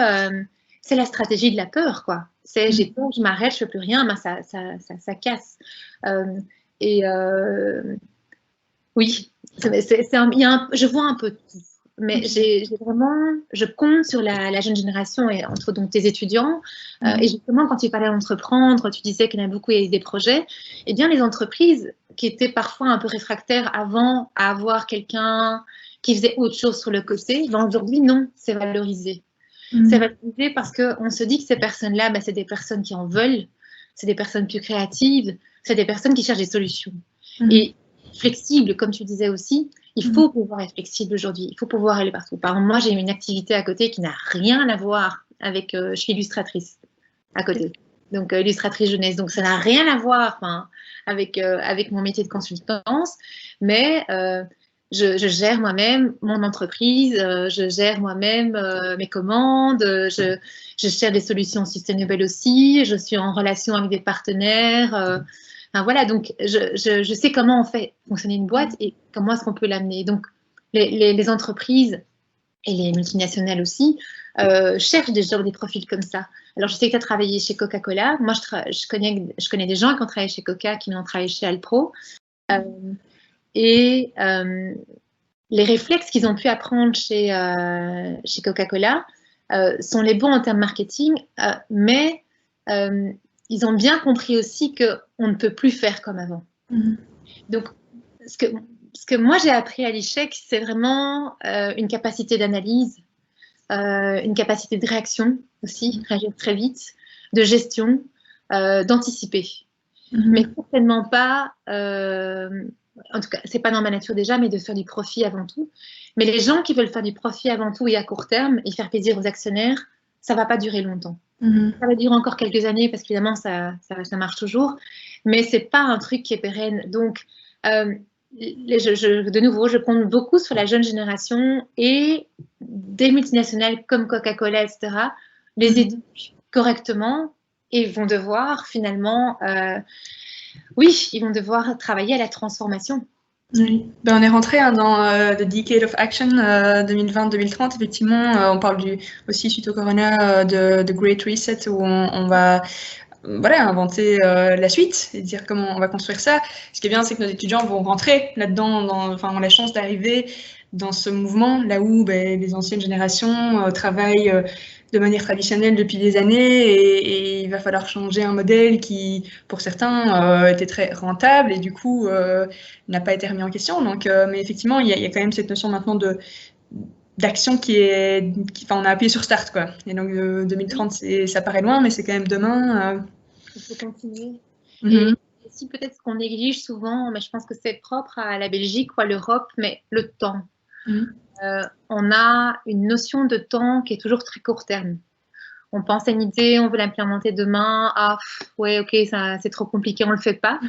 c'est la stratégie de la peur, quoi. C'est j'ai peur, je m'arrête, je ne fais plus rien, ça casse. Oui, je vois un peu tout. Mais je compte sur la jeune génération et entre donc tes étudiants. Et justement, quand tu parlais d'entreprendre, tu disais qu'il y en a beaucoup et des projets. Eh bien, les entreprises qui étaient parfois un peu réfractaires avant à avoir quelqu'un qui faisait autre chose sur le côté, aujourd'hui, non, c'est valorisé. C'est valorisé parce qu'on se dit que ces personnes-là, c'est des personnes qui en veulent, c'est des personnes plus créatives, c'est des personnes qui cherchent des solutions. Et flexibles, comme tu disais aussi, il faut pouvoir être flexible aujourd'hui, il faut pouvoir aller partout. Par exemple, moi, j'ai une activité à côté qui n'a rien à voir avec... je suis illustratrice à côté, donc illustratrice jeunesse, donc ça n'a rien à voir avec mon métier de consultance, mais... Je gère moi-même mon entreprise, je gère moi-même mes commandes, je cherche des solutions sustainable aussi, je suis en relation avec des partenaires. Voilà, donc je sais comment on fait fonctionner une boîte et comment est-ce qu'on peut l'amener. Donc, les entreprises et les multinationales aussi cherchent des profils comme ça. Alors, je sais que tu as travaillé chez Coca-Cola. Moi, je connais des gens qui ont travaillé chez Coca, qui ont travaillé chez Alpro. Et les réflexes qu'ils ont pu apprendre chez Coca-Cola sont les bons en termes marketing, mais ils ont bien compris aussi qu'on ne peut plus faire comme avant. Donc, ce que moi j'ai appris à l'ESHEC, c'est vraiment une capacité d'analyse, une capacité de réaction aussi, réagir très vite, de gestion, d'anticiper. Mais certainement pas... en tout cas, c'est pas dans ma nature déjà, mais de faire du profit avant tout. Mais les gens qui veulent faire du profit avant tout et à court terme et faire plaisir aux actionnaires, ça va pas durer longtemps. Ça va durer encore quelques années parce qu'évidemment, ça marche toujours. Mais c'est pas un truc qui est pérenne. Donc, de nouveau, je compte beaucoup sur la jeune génération et des multinationales comme Coca-Cola, etc. les éduquent correctement et vont devoir finalement... oui, ils vont devoir travailler à la transformation. Oui. On est rentré dans The Decade of Action 2020-2030. Effectivement, on parle aussi suite au Corona de Great Reset où on va inventer la suite et dire comment on va construire ça. Ce qui est bien, c'est que nos étudiants vont rentrer là-dedans, ont la chance d'arriver dans ce mouvement, là où les anciennes générations travaillent de manière traditionnelle depuis des années et il va falloir changer un modèle qui, pour certains, était très rentable et du coup n'a pas été remis en question. Donc, mais effectivement, il y a quand même cette notion maintenant d'action on a appuyé sur Start, quoi. Et donc 2030, ça paraît loin, mais c'est quand même demain. Il faut continuer. Et si peut-être ce qu'on néglige souvent, mais je pense que c'est propre à la Belgique ou à l'Europe, mais le temps. On a une notion de temps qui est toujours très court terme. On pense à une idée, on veut l'implémenter demain. Ah, ouais, ok, c'est trop compliqué, on le fait pas.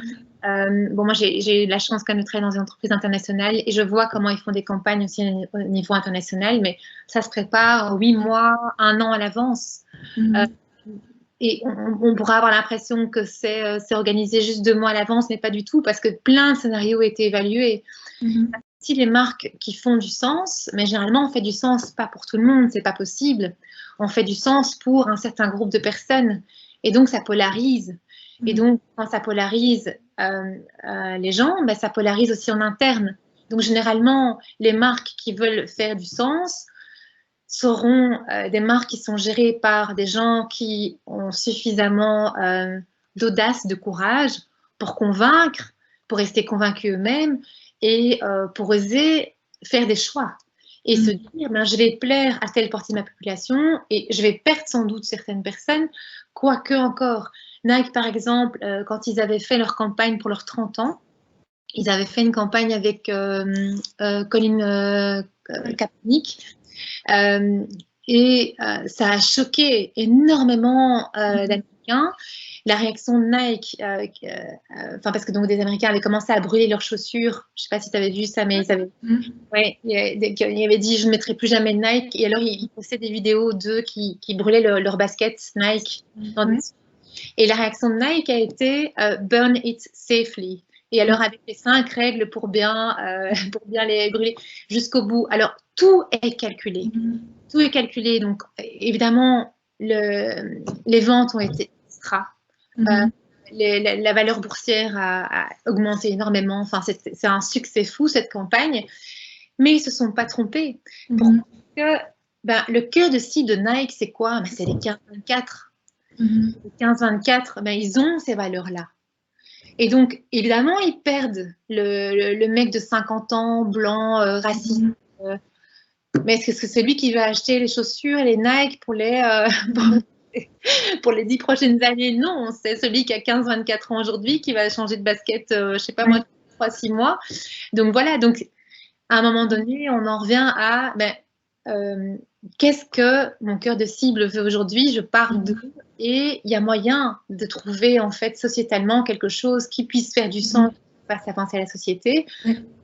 Moi, j'ai eu la chance quand même de travailler dans une entreprise internationale et je vois comment ils font des campagnes aussi au niveau international, mais ça se prépare 8 mois, 1 an à l'avance. Et on pourra avoir l'impression que c'est organisé juste 2 mois à l'avance, mais pas du tout, parce que plein de scénarios ont été évalués. si les marques qui font du sens, mais généralement on fait du sens pas pour tout le monde, c'est pas possible. On fait du sens pour un certain groupe de personnes et donc ça polarise. Et donc quand ça polarise les gens, ben, ça polarise aussi en interne. Donc généralement les marques qui veulent faire du sens seront des marques qui sont gérées par des gens qui ont suffisamment d'audace, de courage pour convaincre, pour rester convaincus eux-mêmes et pour oser faire des choix et se dire ben, je vais plaire à telle partie de ma population et je vais perdre sans doute certaines personnes, quoique encore. Nike, par exemple, quand ils avaient fait leur campagne pour leurs 30 ans, ils avaient fait une campagne avec Colin Kaepernick et ça a choqué énormément d'Américains. La réaction de Nike, parce que donc des Américains avaient commencé à brûler leurs chaussures. Je ne sais pas si tu avais vu ça, mais ils avaient, ils avaient dit je ne mettrai plus jamais de Nike. Et alors ils postaient des vidéos d'eux qui brûlaient leur basket Nike. Et la réaction de Nike a été burn it safely. Et alors avec les 5 règles pour bien les brûler jusqu'au bout. Alors tout est calculé. Tout est calculé. Donc évidemment les ventes ont été extra. La valeur boursière a augmenté énormément. Enfin, c'est un succès fou cette campagne, mais ils se sont pas trompés. Parce que le cœur de cible de Nike, c'est quoi? C'est les 15-24. Les 15-24, ils ont ces valeurs-là. Et donc, évidemment, ils perdent le mec de 50 ans, blanc, raciste. Mais est-ce que c'est lui qui va acheter les chaussures et les Nike pour les 10 prochaines années? Non, c'est celui qui a 15-24 ans aujourd'hui qui va changer de basket, je ne sais pas moi, 3-6 mois. Donc voilà, donc à un moment donné, on en revient à qu'est-ce que mon cœur de cible veut aujourd'hui? Je pars d'eux et il y a moyen de trouver en fait sociétalement quelque chose qui puisse faire du sens, qui fasse avancer la société,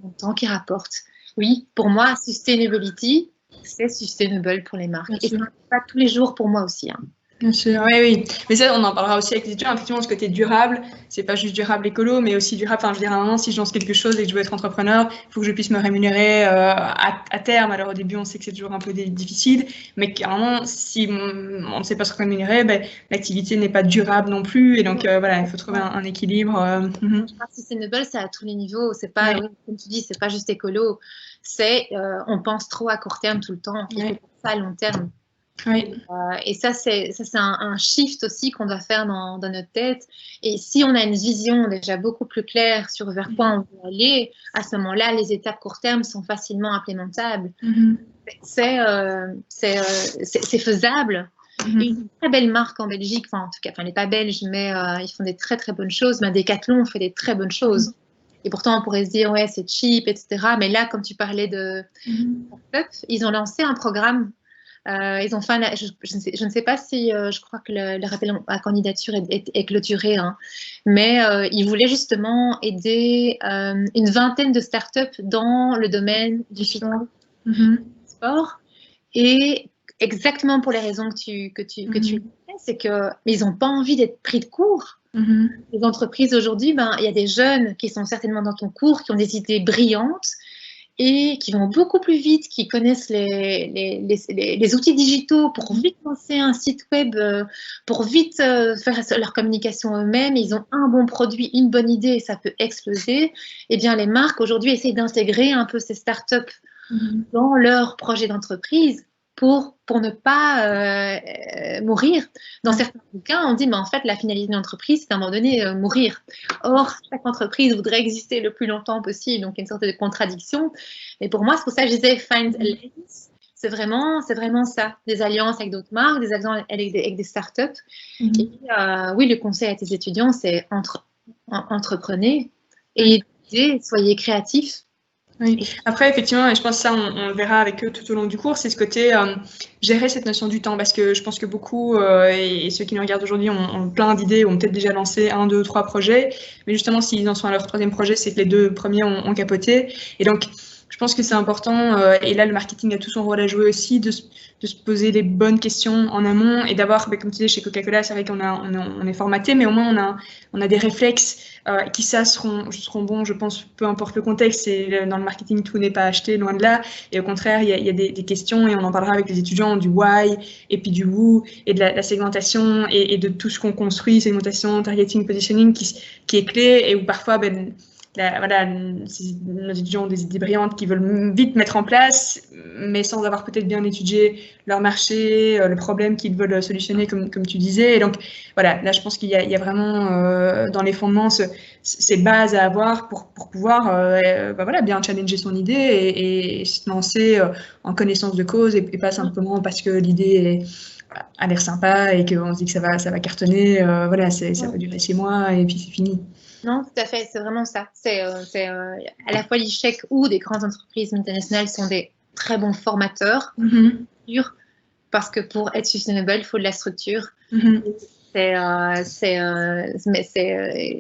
en tant qu'il rapporte. Oui, pour moi, sustainability, c'est sustainable pour les marques. Et ce n'est pas tous les jours pour moi aussi. Bien sûr, oui. Mais ça, on en parlera aussi avec les étudiants. Effectivement, ce côté durable, c'est pas juste durable écolo, mais aussi durable. Enfin, je veux dire, à un moment, si je lance quelque chose et que je veux être entrepreneur, il faut que je puisse me rémunérer à terme. Alors, au début, on sait que c'est toujours un peu difficile, mais à un moment, si on ne sait pas se rémunérer, l'activité n'est pas durable non plus. Et donc, voilà, il faut trouver un équilibre. Sustainable, c'est à tous les niveaux. C'est pas, comme tu dis, c'est pas juste écolo. C'est, on pense trop à court terme tout le temps. Il faut penser à long terme. Et ça, c'est un shift aussi qu'on doit faire dans notre tête. Et si on a une vision déjà beaucoup plus claire sur vers quoi on veut aller, à ce moment-là, les étapes court terme sont facilement implémentables. C'est faisable. Une très belle marque en Belgique, en tout cas, elle n'est pas belge, mais ils font des très très bonnes choses. Decathlon fait des très bonnes choses. Et pourtant, on pourrait se dire, ouais, c'est cheap, etc. Mais là, comme tu parlais de start-up, ils ont lancé un programme. Ils ont fait je ne sais pas si je crois que le rappel à candidature est clôturé, mais ils voulaient justement aider une vingtaine de startups dans le domaine du sport. Et exactement pour les raisons que tu disais, c'est qu'ils n'ont pas envie d'être pris de court. Les entreprises aujourd'hui, il y a des jeunes qui sont certainement dans ton cours, qui ont des idées brillantes et qui vont beaucoup plus vite, qui connaissent les outils digitaux pour vite lancer un site web, pour vite faire leur communication eux-mêmes. Ils ont un bon produit, une bonne idée et ça peut exploser. Eh bien, les marques aujourd'hui essayent d'intégrer un peu ces startups dans leur projet d'entreprise pour ne pas mourir. Dans certains cas, on dit, mais en fait, la finalité de l'entreprise, c'est à un moment donné mourir. Or, chaque entreprise voudrait exister le plus longtemps possible, donc il y a une sorte de contradiction. Mais pour moi, c'est pour ça que je disais find alliance. C'est vraiment ça, des alliances avec d'autres marques, des alliances avec des startups. Et oui, le conseil à tes étudiants, c'est entreprenez et soyez créatifs. Oui. Après, effectivement, et je pense que ça, on le verra avec eux tout au long du cours, c'est ce côté gérer cette notion du temps, parce que je pense que beaucoup, et ceux qui nous regardent aujourd'hui, ont plein d'idées, ont peut-être déjà lancé 1, 2, 3 projets, mais justement, s'ils en sont à leur 3e projet, c'est que les 2 premiers ont capoté. Et donc, Je pense que c'est important, et là le marketing a tout son rôle à jouer aussi, de se poser les bonnes questions en amont et d'avoir, comme tu disais chez Coca-Cola, c'est vrai on est formaté, mais au moins on a des réflexes qui seront bons, je pense, peu importe le contexte. Et dans le marketing, tout n'est pas acheté, loin de là. Et au contraire, il y a des questions, et on en parlera avec les étudiants, du why, et puis du who, et de la segmentation, et de tout ce qu'on construit, segmentation, targeting, positioning, qui est clé, et où parfois, voilà, nos étudiants ont des idées brillantes qui veulent vite mettre en place, mais sans avoir peut-être bien étudié leur marché, le problème qu'ils veulent solutionner, comme tu disais. Et donc, voilà, là, je pense qu'il y a vraiment dans les fondements ces bases à avoir pour pouvoir voilà, bien challenger son idée et se lancer en connaissance de cause, et pas simplement parce que l'idée a l'air sympa et qu'on se dit que ça va cartonner. Voilà, ça va durer 6 mois et puis c'est fini. Non, tout à fait, c'est vraiment ça. C'est à la fois l'échec où des grandes entreprises multinationales sont des très bons formateurs, parce que pour être sustainable, il faut de la structure. Mais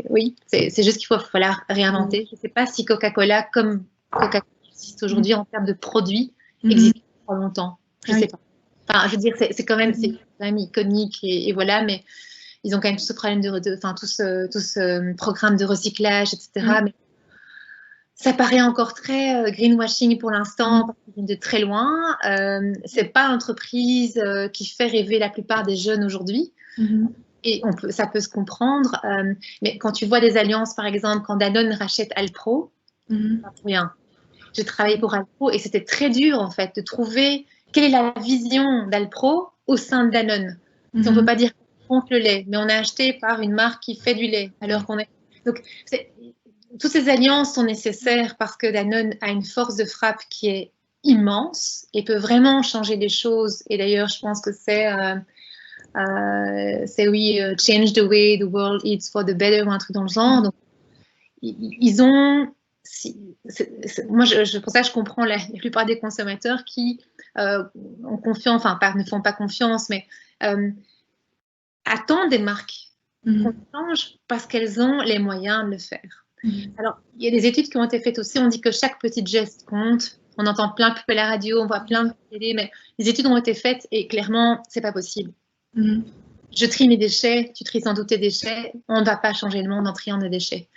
oui, c'est juste qu'il va falloir réinventer. Je ne sais pas si Coca-Cola, comme Coca-Cola existe aujourd'hui en termes de produits, existe pour longtemps. Je ne sais pas. Enfin, je veux dire, c'est quand même iconique, et voilà, mais ils ont quand même tout ce problème tout ce programme de recyclage, etc. Mais ça paraît encore très greenwashing pour l'instant, parce qu'ils viennent de très loin. C'est pas l'entreprise qui fait rêver la plupart des jeunes aujourd'hui. Et ça peut se comprendre. Mais quand tu vois des alliances, par exemple, quand Danone rachète Alpro, pas pour rien. J'ai travaillé pour Alpro et c'était très dur, en fait, de trouver quelle est la vision d'Alpro au sein de Danone. Si on ne peut pas dire contre le lait, mais on est acheté par une marque qui fait du lait, alors qu'on est... Donc, toutes ces alliances sont nécessaires parce que Danone a une force de frappe qui est immense et peut vraiment changer des choses. Et d'ailleurs, je pense que c'est change the way the world eats for the better, ou un truc dans le genre. Donc, ils ont... moi, pour ça, je comprends la plupart des consommateurs qui ont confiance, ne font pas confiance, mais attendent des marques qu'on change parce qu'elles ont les moyens de le faire. Alors, il y a des études qui ont été faites aussi. On dit que chaque petit geste compte. On entend plein de pubs à la radio, on voit plein de télé, mais les études ont été faites et clairement, c'est pas possible. Je trie mes déchets, tu tries sans doute tes déchets. On ne va pas changer le monde en triant nos déchets.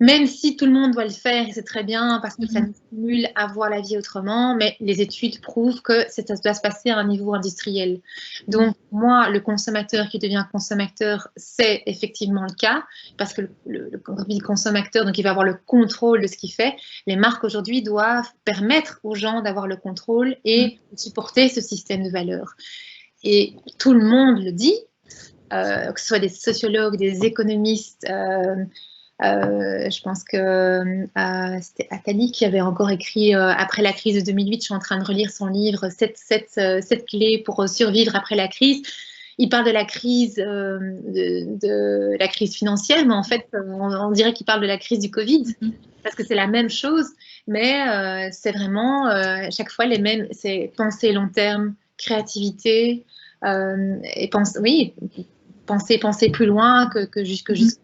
Même si tout le monde doit le faire, et c'est très bien parce que ça nous stimule à voir la vie autrement, mais les études prouvent que ça doit se passer à un niveau industriel. Donc, moi, le consommateur qui devient consommateur, c'est effectivement le cas, parce que le consommateur, donc il va avoir le contrôle de ce qu'il fait. Les marques aujourd'hui doivent permettre aux gens d'avoir le contrôle et supporter ce système de valeurs. Et tout le monde le dit, que ce soit des sociologues, des économistes. Je pense que c'était Attali qui avait encore écrit après la crise de 2008, je suis en train de relire son livre 7 clés pour survivre après la crise. Il parle de la crise, de la crise financière, mais en fait, on dirait qu'il parle de la crise du Covid, parce que c'est la même chose, mais c'est vraiment à chaque fois les mêmes, c'est penser long terme, créativité, et penser plus loin que juste.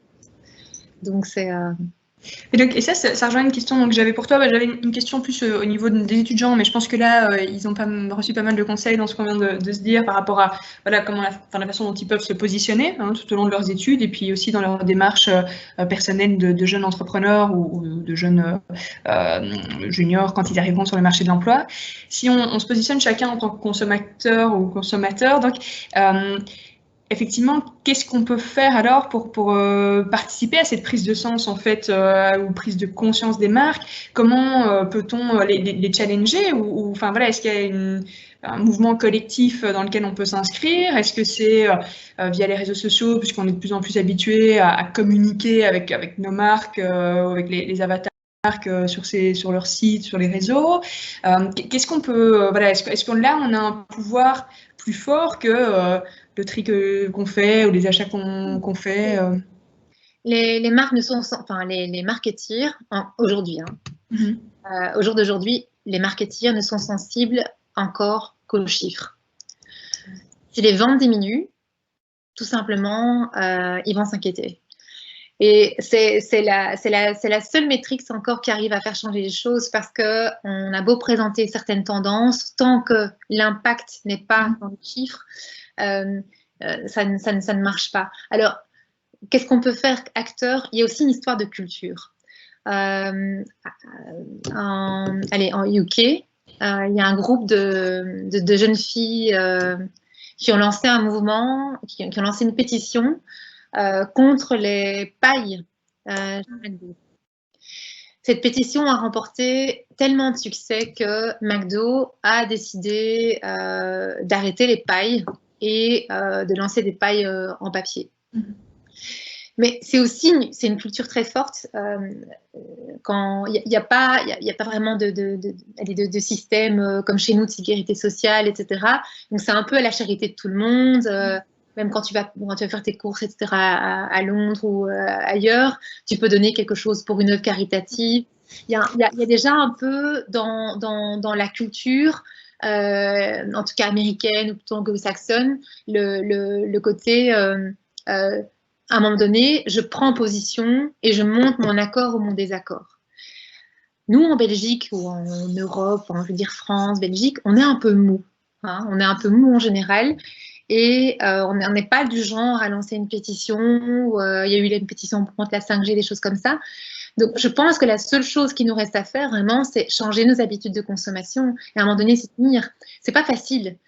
Donc, c'est... Et ça rejoint une question que j'avais pour toi. J'avais une question plus au niveau des étudiants, mais je pense que là, ils ont reçu pas mal de conseils dans ce qu'on vient de se dire par rapport à voilà, la façon dont ils peuvent se positionner tout au long de leurs études, et puis aussi dans leur démarche personnelle de jeunes entrepreneurs ou de jeunes juniors quand ils arriveront sur le marché de l'emploi. Si on se positionne chacun en tant que consommateur ou consommateur, donc... effectivement, qu'est-ce qu'on peut faire alors pour participer à cette prise de sens, en fait, ou prise de conscience des marques? Comment peut-on les challenger, enfin, voilà, est-ce qu'il y a un mouvement collectif dans lequel on peut s'inscrire? Est-ce que c'est via les réseaux sociaux, puisqu'on est de plus en plus habitué à communiquer avec nos marques, avec les avatars sur leur site, sur les réseaux? Qu'est-ce qu'on peut... voilà, est-ce qu'on là, on a un pouvoir plus fort que... le tri qu'on fait ou les achats qu'on fait. Les marques ne sont, enfin les marketeers aujourd'hui, au jour d'aujourd'hui, les marketeers ne sont sensibles encore qu'aux chiffres. Si les ventes diminuent, tout simplement, ils vont s'inquiéter. Et c'est la seule métrique encore qui arrive à faire changer les choses, parce qu'on a beau présenter certaines tendances, tant que l'impact n'est pas dans les chiffres, ça ne marche pas. Alors, qu'est-ce qu'on peut faire, acteur? Il y a aussi une histoire de culture. En UK, il y a un groupe de jeunes filles qui ont lancé un mouvement, qui ont lancé une pétition contre les pailles. Cette pétition a remporté tellement de succès que McDo a décidé d'arrêter les pailles et de lancer des pailles en papier. Mais c'est aussi une culture très forte. Quand il n'y a pas vraiment de système comme chez nous de sécurité sociale, etc. Donc c'est un peu à la charité de tout le monde. Même quand tu vas faire tes courses, etc. à Londres ou ailleurs, tu peux donner quelque chose pour une œuvre caritative. Il y a déjà un peu dans la culture, en tout cas américaine ou plutôt anglo-saxonne, le côté à un moment donné, je prends position et je montre mon accord ou mon désaccord. Nous, en Belgique ou en Europe, je veux dire France, Belgique, on est un peu mou. Hein, on est un peu mou en général. Et on n'est pas du genre à lancer une pétition. Il y a eu une pétition contre la 5G, des choses comme ça. Donc, je pense que la seule chose qui nous reste à faire, vraiment, c'est changer nos habitudes de consommation. Et à un moment donné, s'y tenir. C'est pas facile.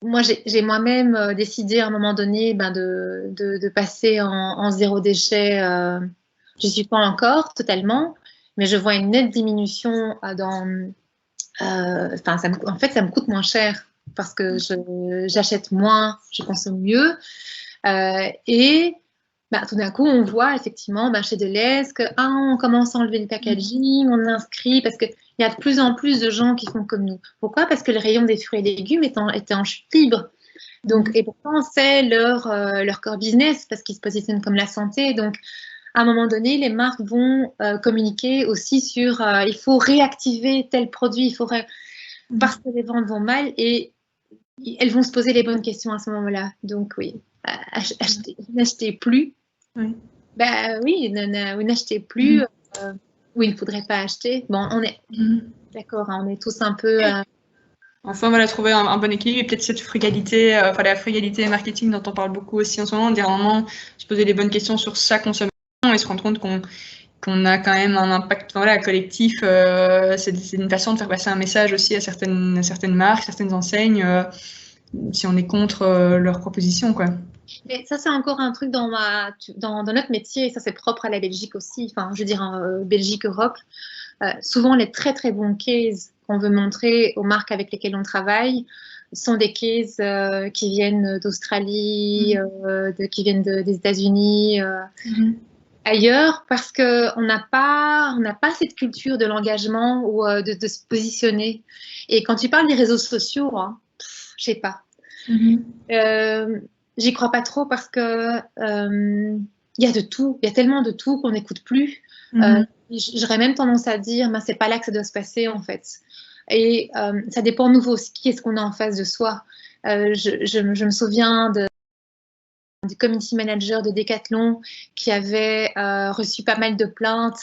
Moi, j'ai moi-même décidé à un moment donné de passer en zéro déchet. Je ne suis pas encore totalement, mais je vois une nette diminution en fait, ça me coûte moins cher parce que j'achète moins, je consomme mieux. Et tout d'un coup, on voit effectivement chez Deleuze qu'on commence à enlever le packaging, on inscrit, parce qu'il y a de plus en plus de gens qui font comme nous. Pourquoi? Parce que le rayon des fruits et légumes était en chute libre. Donc, et pourtant, c'est leur core business, parce qu'ils se positionnent comme la santé. Donc, à un moment donné, les marques vont communiquer aussi sur il faut réactiver tel produit, parce que les ventes vont mal, et elles vont se poser les bonnes questions à ce moment-là. Donc, oui, n'achetez plus. Oui, oui, n'achetez plus où il ne faudrait pas acheter. Bon, on est d'accord, hein, on est tous un peu... Enfin, voilà, trouver un bon équilibre et peut-être cette frugalité, la frugalité marketing dont on parle beaucoup aussi en ce moment, dire vraiment se poser les bonnes questions sur sa consommation et se rendre compte qu'on a quand même un impact collectif. C'est une façon de faire passer un message aussi à certaines marques, certaines enseignes, si on est contre leurs propositions, quoi. Mais ça, c'est encore un truc dans notre métier, et ça, c'est propre à la Belgique aussi, enfin, je veux dire, Belgique, Europe. Souvent, les très, très bons cases qu'on veut montrer aux marques avec lesquelles on travaille sont des cases qui viennent d'Australie, qui viennent des États-Unis, ailleurs, parce qu'on n'a pas cette culture de l'engagement ou de se positionner. Et quand tu parles des réseaux sociaux, je sais pas. J'y crois pas trop parce que y a de tout, il y a tellement de tout qu'on n'écoute plus. J'aurais même tendance à dire, c'est pas là que ça doit se passer en fait. Et ça dépend de nouveau qui est-ce qu'on a en face de soi. Je me souviens du community manager de Decathlon qui avait reçu pas mal de plaintes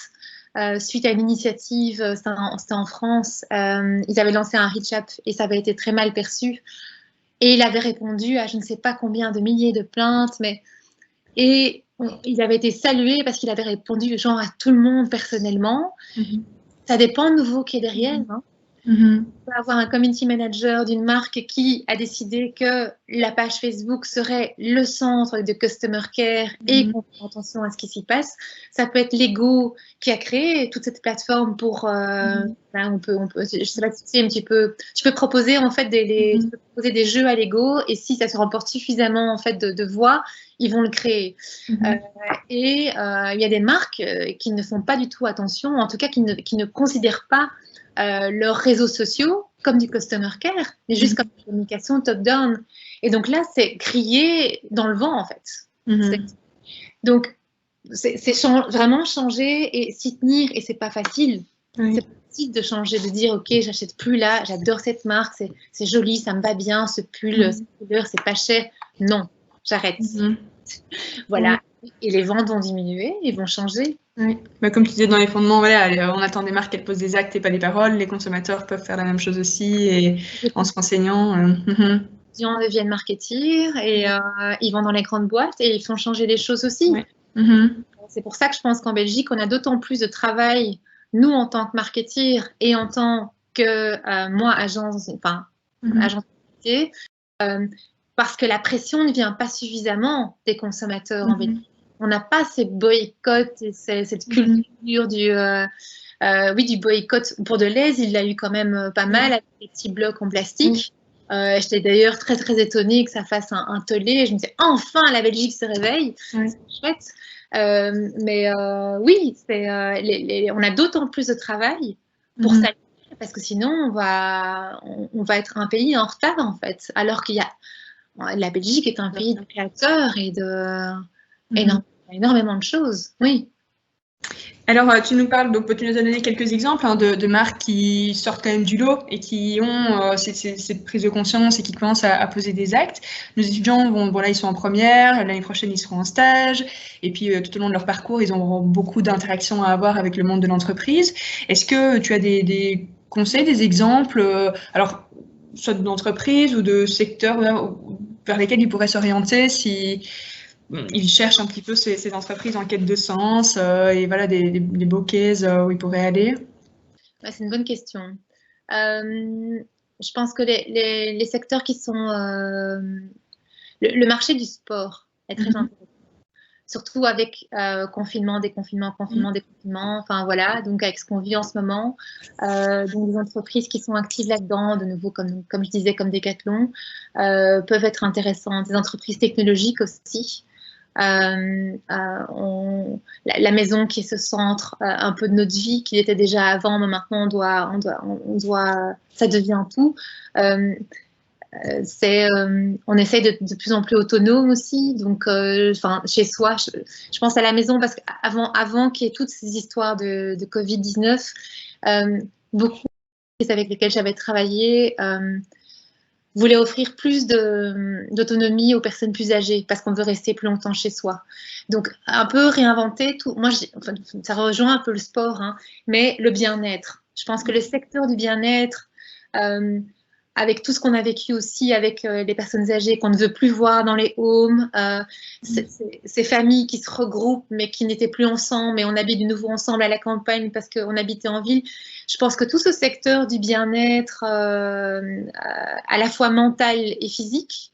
suite à une initiative, c'était en France. Ils avaient lancé un reach up et ça avait été très mal perçu. Et il avait répondu à je ne sais pas combien de milliers de plaintes, et il avait été salué parce qu'il avait répondu genre à tout le monde personnellement. Ça dépend de nouveau qui est derrière. On peut avoir un community manager d'une marque qui a décidé que la page Facebook serait le centre de customer care et qu'on fait attention à ce qui s'y passe. Ça peut être Lego qui a créé toute cette plateforme pour on peut, je sais pas si tu peux proposer en fait tu peux proposer des jeux à Lego, et si ça se remporte suffisamment en fait de voix, ils vont le créer. Et il y a des marques qui ne font pas du tout attention, en tout cas qui ne considèrent pas leurs réseaux sociaux comme du customer care, mais juste comme une communication top-down. Et donc là, c'est crier dans le vent, en fait. Donc, c'est vraiment changer et s'y tenir, et c'est pas facile. C'est pas facile de changer, de dire, OK, j'achète plus là, j'adore cette marque, c'est joli, ça me va bien, ce pull, cette couleur, c'est pas cher. Non, j'arrête. Voilà. Et les ventes vont diminuer, ils vont changer. Oui. Bah, comme tu disais dans les fondements, voilà, on attend des marques qu'elles posent des actes et pas des paroles. Les consommateurs peuvent faire la même chose aussi et en se renseignant. Les gens deviennent marketeers et ils vont dans les grandes boîtes et ils font changer les choses aussi. Ouais. C'est pour ça que je pense qu'en Belgique, on a d'autant plus de travail, nous en tant que marketeers et en tant que moi, agence de publicité, parce que la pression ne vient pas suffisamment des consommateurs en Belgique. On n'a pas ces boycotts et cette culture du boycott. Pour Deleuze, il l'a eu quand même pas mal avec des petits blocs en plastique. J'étais d'ailleurs très très étonnée que ça fasse un tollé. Je me disais, enfin, la Belgique se réveille. C'est chouette. Mais oui, on a d'autant plus de travail pour ça, parce que sinon on va être un pays en retard en fait. Alors qu'il y a la Belgique est un pays de créateurs et de énormément de choses. Oui. Alors, tu nous parles, donc tu nous as donné quelques exemples de marques qui sortent quand même du lot et qui ont cette prise de conscience et qui commencent à poser des actes. Nos étudiants, voilà, ils sont en première, l'année prochaine, ils seront en stage, et puis tout au long de leur parcours, ils auront beaucoup d'interactions à avoir avec le monde de l'entreprise. Est-ce que tu as des conseils, des exemples, alors, soit d'entreprise ou de secteurs vers lesquels ils pourraient s'orienter si ils cherchent un petit peu ces entreprises en quête de sens et voilà des beaux cases où ils pourraient aller. Ouais, c'est une bonne question. Je pense que les secteurs qui sont... le marché du sport est très intéressant. Surtout avec confinement, déconfinement, déconfinement, enfin voilà, donc avec ce qu'on vit en ce moment. Donc des entreprises qui sont actives là-dedans, de nouveau, comme je disais, comme Decathlon, peuvent être intéressantes. Des entreprises technologiques aussi. La maison qui est ce centre un peu de notre vie, qui était déjà avant, mais maintenant ça devient tout. On essaye de plus en plus autonome aussi, donc chez soi, je pense à la maison parce qu'avant qu'il y ait toutes ces histoires de Covid-19, beaucoup avec lesquels j'avais travaillé voulaient offrir plus d'autonomie aux personnes plus âgées parce qu'on veut rester plus longtemps chez soi. Donc un peu réinventer tout. Moi, ça rejoint un peu le sport, hein, mais le bien-être. Je pense que le secteur du bien-être avec tout ce qu'on a vécu aussi avec les personnes âgées qu'on ne veut plus voir dans les homes, ces familles qui se regroupent mais qui n'étaient plus ensemble, mais on habite de nouveau ensemble à la campagne parce qu'on habitait en ville. Je pense que tout ce secteur du bien-être, à la fois mental et physique,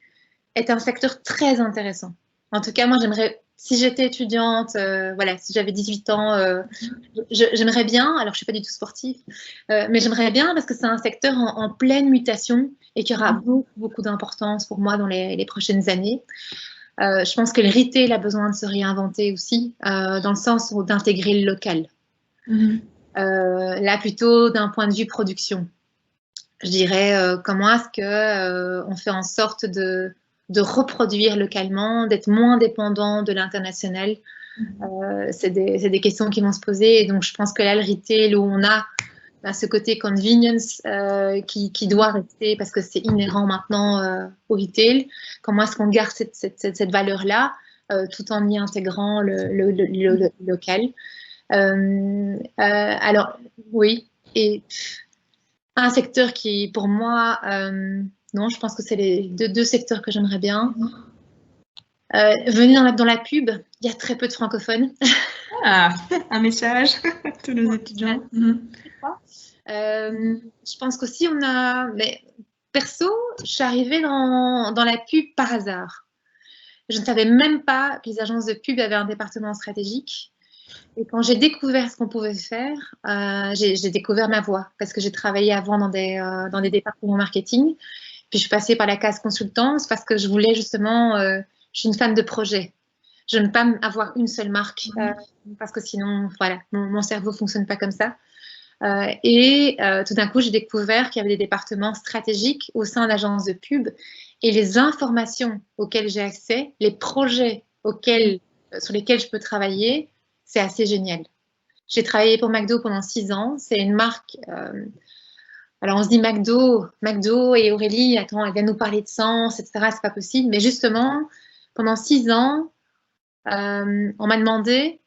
est un secteur très intéressant. En tout cas, moi, j'aimerais, si j'étais étudiante, voilà, si j'avais 18 ans, j'aimerais bien, alors je ne suis pas du tout sportive, mais j'aimerais bien parce que c'est un secteur en pleine mutation et qui aura beaucoup, beaucoup d'importance pour moi dans les prochaines années. Je pense que le retail a besoin de se réinventer aussi, dans le sens d'intégrer le local. Là, plutôt d'un point de vue production. Je dirais, comment est-ce qu'on fait en sorte de reproduire localement, d'être moins dépendant de l'international. C'est des questions qui vont se poser. Et donc, je pense que là, le retail, où on a ce côté convenience qui doit rester parce que c'est inhérent maintenant au retail, comment est-ce qu'on garde cette valeur-là tout en y intégrant le local. Alors, oui. Et un secteur qui, pour moi, non, je pense que c'est les deux secteurs que j'aimerais bien. Venez dans la pub, il y a très peu de francophones. Ah, un message à tous nos étudiants. Je pense qu'aussi on a... Mais, perso, je suis arrivée dans la pub par hasard. Je ne savais même pas que les agences de pub avaient un département stratégique. Et quand j'ai découvert ce qu'on pouvait faire, j'ai découvert ma voie parce que j'ai travaillé avant dans des départements marketing. Puis je suis passée par la case consultance parce que je voulais justement... je suis une femme de projet. Je ne veux pas avoir une seule marque parce que sinon, voilà, mon cerveau ne fonctionne pas comme ça. Tout d'un coup, j'ai découvert qu'il y avait des départements stratégiques au sein d'agences de pub et les informations auxquelles j'ai accès, les projets sur lesquels je peux travailler, c'est assez génial. J'ai travaillé pour McDo pendant 6 ans. C'est une marque... alors, on se dit McDo et Aurélie, attends, elle vient nous parler de sens, etc. C'est pas possible. Mais justement, pendant 6 ans, On m'a demandé,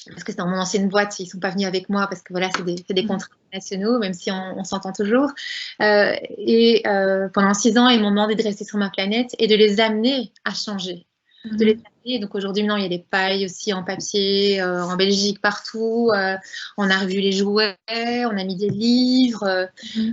parce que c'est dans mon ancienne boîte, ils ne sont pas venus avec moi parce que voilà, c'est des contrats nationaux, même si on s'entend toujours. Pendant 6 ans, ils m'ont demandé de rester sur ma planète et de les amener à changer. De les amener. Donc aujourd'hui, maintenant, il y a des pailles aussi en papier, en Belgique, partout. On a revu les jouets, on a mis des livres.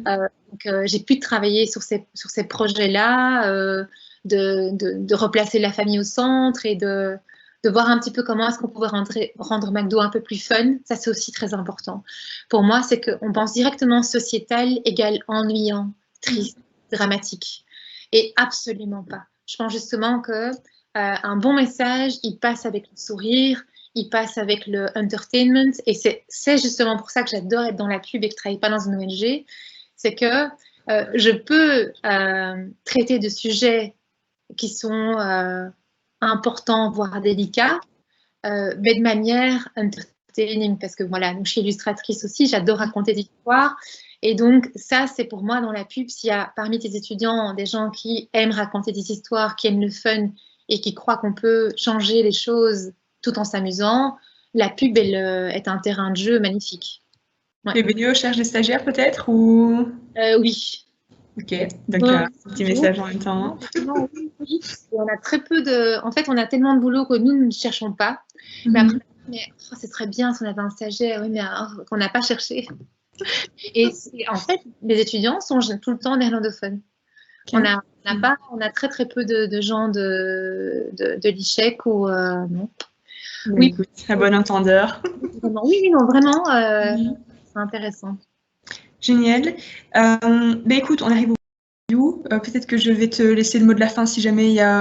Donc j'ai pu travailler sur ces projets-là, de replacer la famille au centre et de voir un petit peu comment est-ce qu'on pouvait rendre McDo un peu plus fun. Ça, c'est aussi très important. Pour moi, c'est qu'on pense directement sociétal égale ennuyant, triste, dramatique. Et absolument pas. Je pense justement que un bon message, il passe avec le sourire, il passe avec le entertainment. Et c'est justement pour ça que j'adore être dans la pub et que je ne travaille pas dans une ONG. C'est que je peux traiter de sujets qui sont importants, voire délicats, mais de manière entertaining, parce que voilà, donc je suis illustratrice aussi, j'adore raconter des histoires, et donc ça, c'est pour moi dans la pub, s'il y a parmi tes étudiants des gens qui aiment raconter des histoires, qui aiment le fun, et qui croient qu'on peut changer les choses tout en s'amusant, la pub est un terrain de jeu magnifique. Ouais. Les vidéos cherchent des stagiaires peut-être ou... Oui. Ok, donc un petit message en même temps. Oui. On a très peu de... En fait, on a tellement de boulot que nous ne cherchons pas. Mais après, c'est très bien si on avait un stagiaire, oui, mais qu'on n'a pas cherché. Et en fait, les étudiants sont tout le temps néerlandophones. Okay. On a très très peu de gens de l'ICHEC ou non. Oui, écoute, à bon entendeur. Oui, non, vraiment, c'est intéressant. Génial. Écoute, on arrive au bout. Peut-être que je vais te laisser le mot de la fin si jamais il y a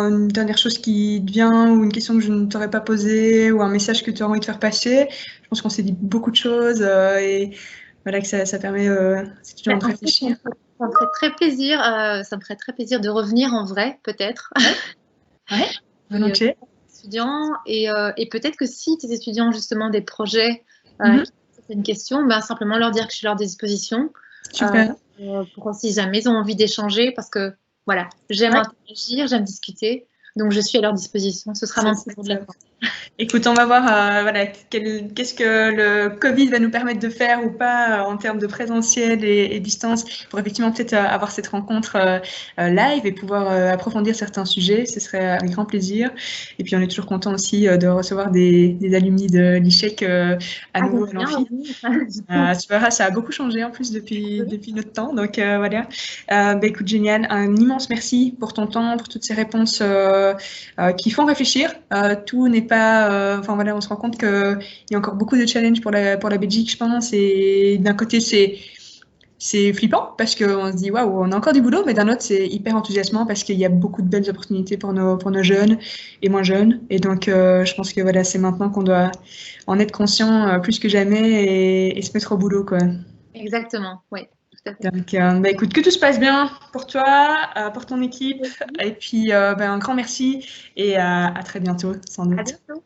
une dernière chose qui te vient ou une question que je ne t'aurais pas posée ou un message que tu as envie de faire passer. Je pense qu'on s'est dit beaucoup de choses et voilà que ça permet si tu veux de réfléchir. Ça me ferait très plaisir de revenir en vrai, peut-être. Ouais, volontiers. Étudiants et peut-être que si tes étudiants ont justement des projets, c'est une question, simplement leur dire que je suis à leur disposition. Super. Pour si jamais ils ont envie d'échanger, parce que voilà, j'aime interagir, j'aime discuter, donc je suis à leur disposition. Ce sera mon petit mot de la fin. Écoute, on va voir voilà, qu'est-ce que le Covid va nous permettre de faire ou pas en termes de présentiel et distance pour effectivement peut-être avoir cette rencontre live et pouvoir approfondir certains sujets. Ce serait avec grand plaisir. Et puis, on est toujours content aussi de recevoir des alumni de l'ICHEC à nouveau à l'amphi. Tu verras, ça a beaucoup changé en plus depuis notre temps. Donc, voilà. Écoute, génial. Un immense merci pour ton temps, pour toutes ces réponses qui font réfléchir. Tout n'est pas... Enfin voilà, on se rend compte qu'il y a encore beaucoup de challenges pour la Belgique, je pense. Et d'un côté, c'est flippant parce qu'on se dit waouh, on a encore du boulot, mais d'un autre, c'est hyper enthousiasmant parce qu'il y a beaucoup de belles opportunités pour nos jeunes et moins jeunes. Et donc, je pense que voilà, c'est maintenant qu'on doit en être conscient plus que jamais et se mettre au boulot, quoi. Exactement, oui. Donc, écoute, que tout se passe bien pour toi, pour ton équipe. Et puis, un grand merci et à très bientôt, sans doute. À bientôt.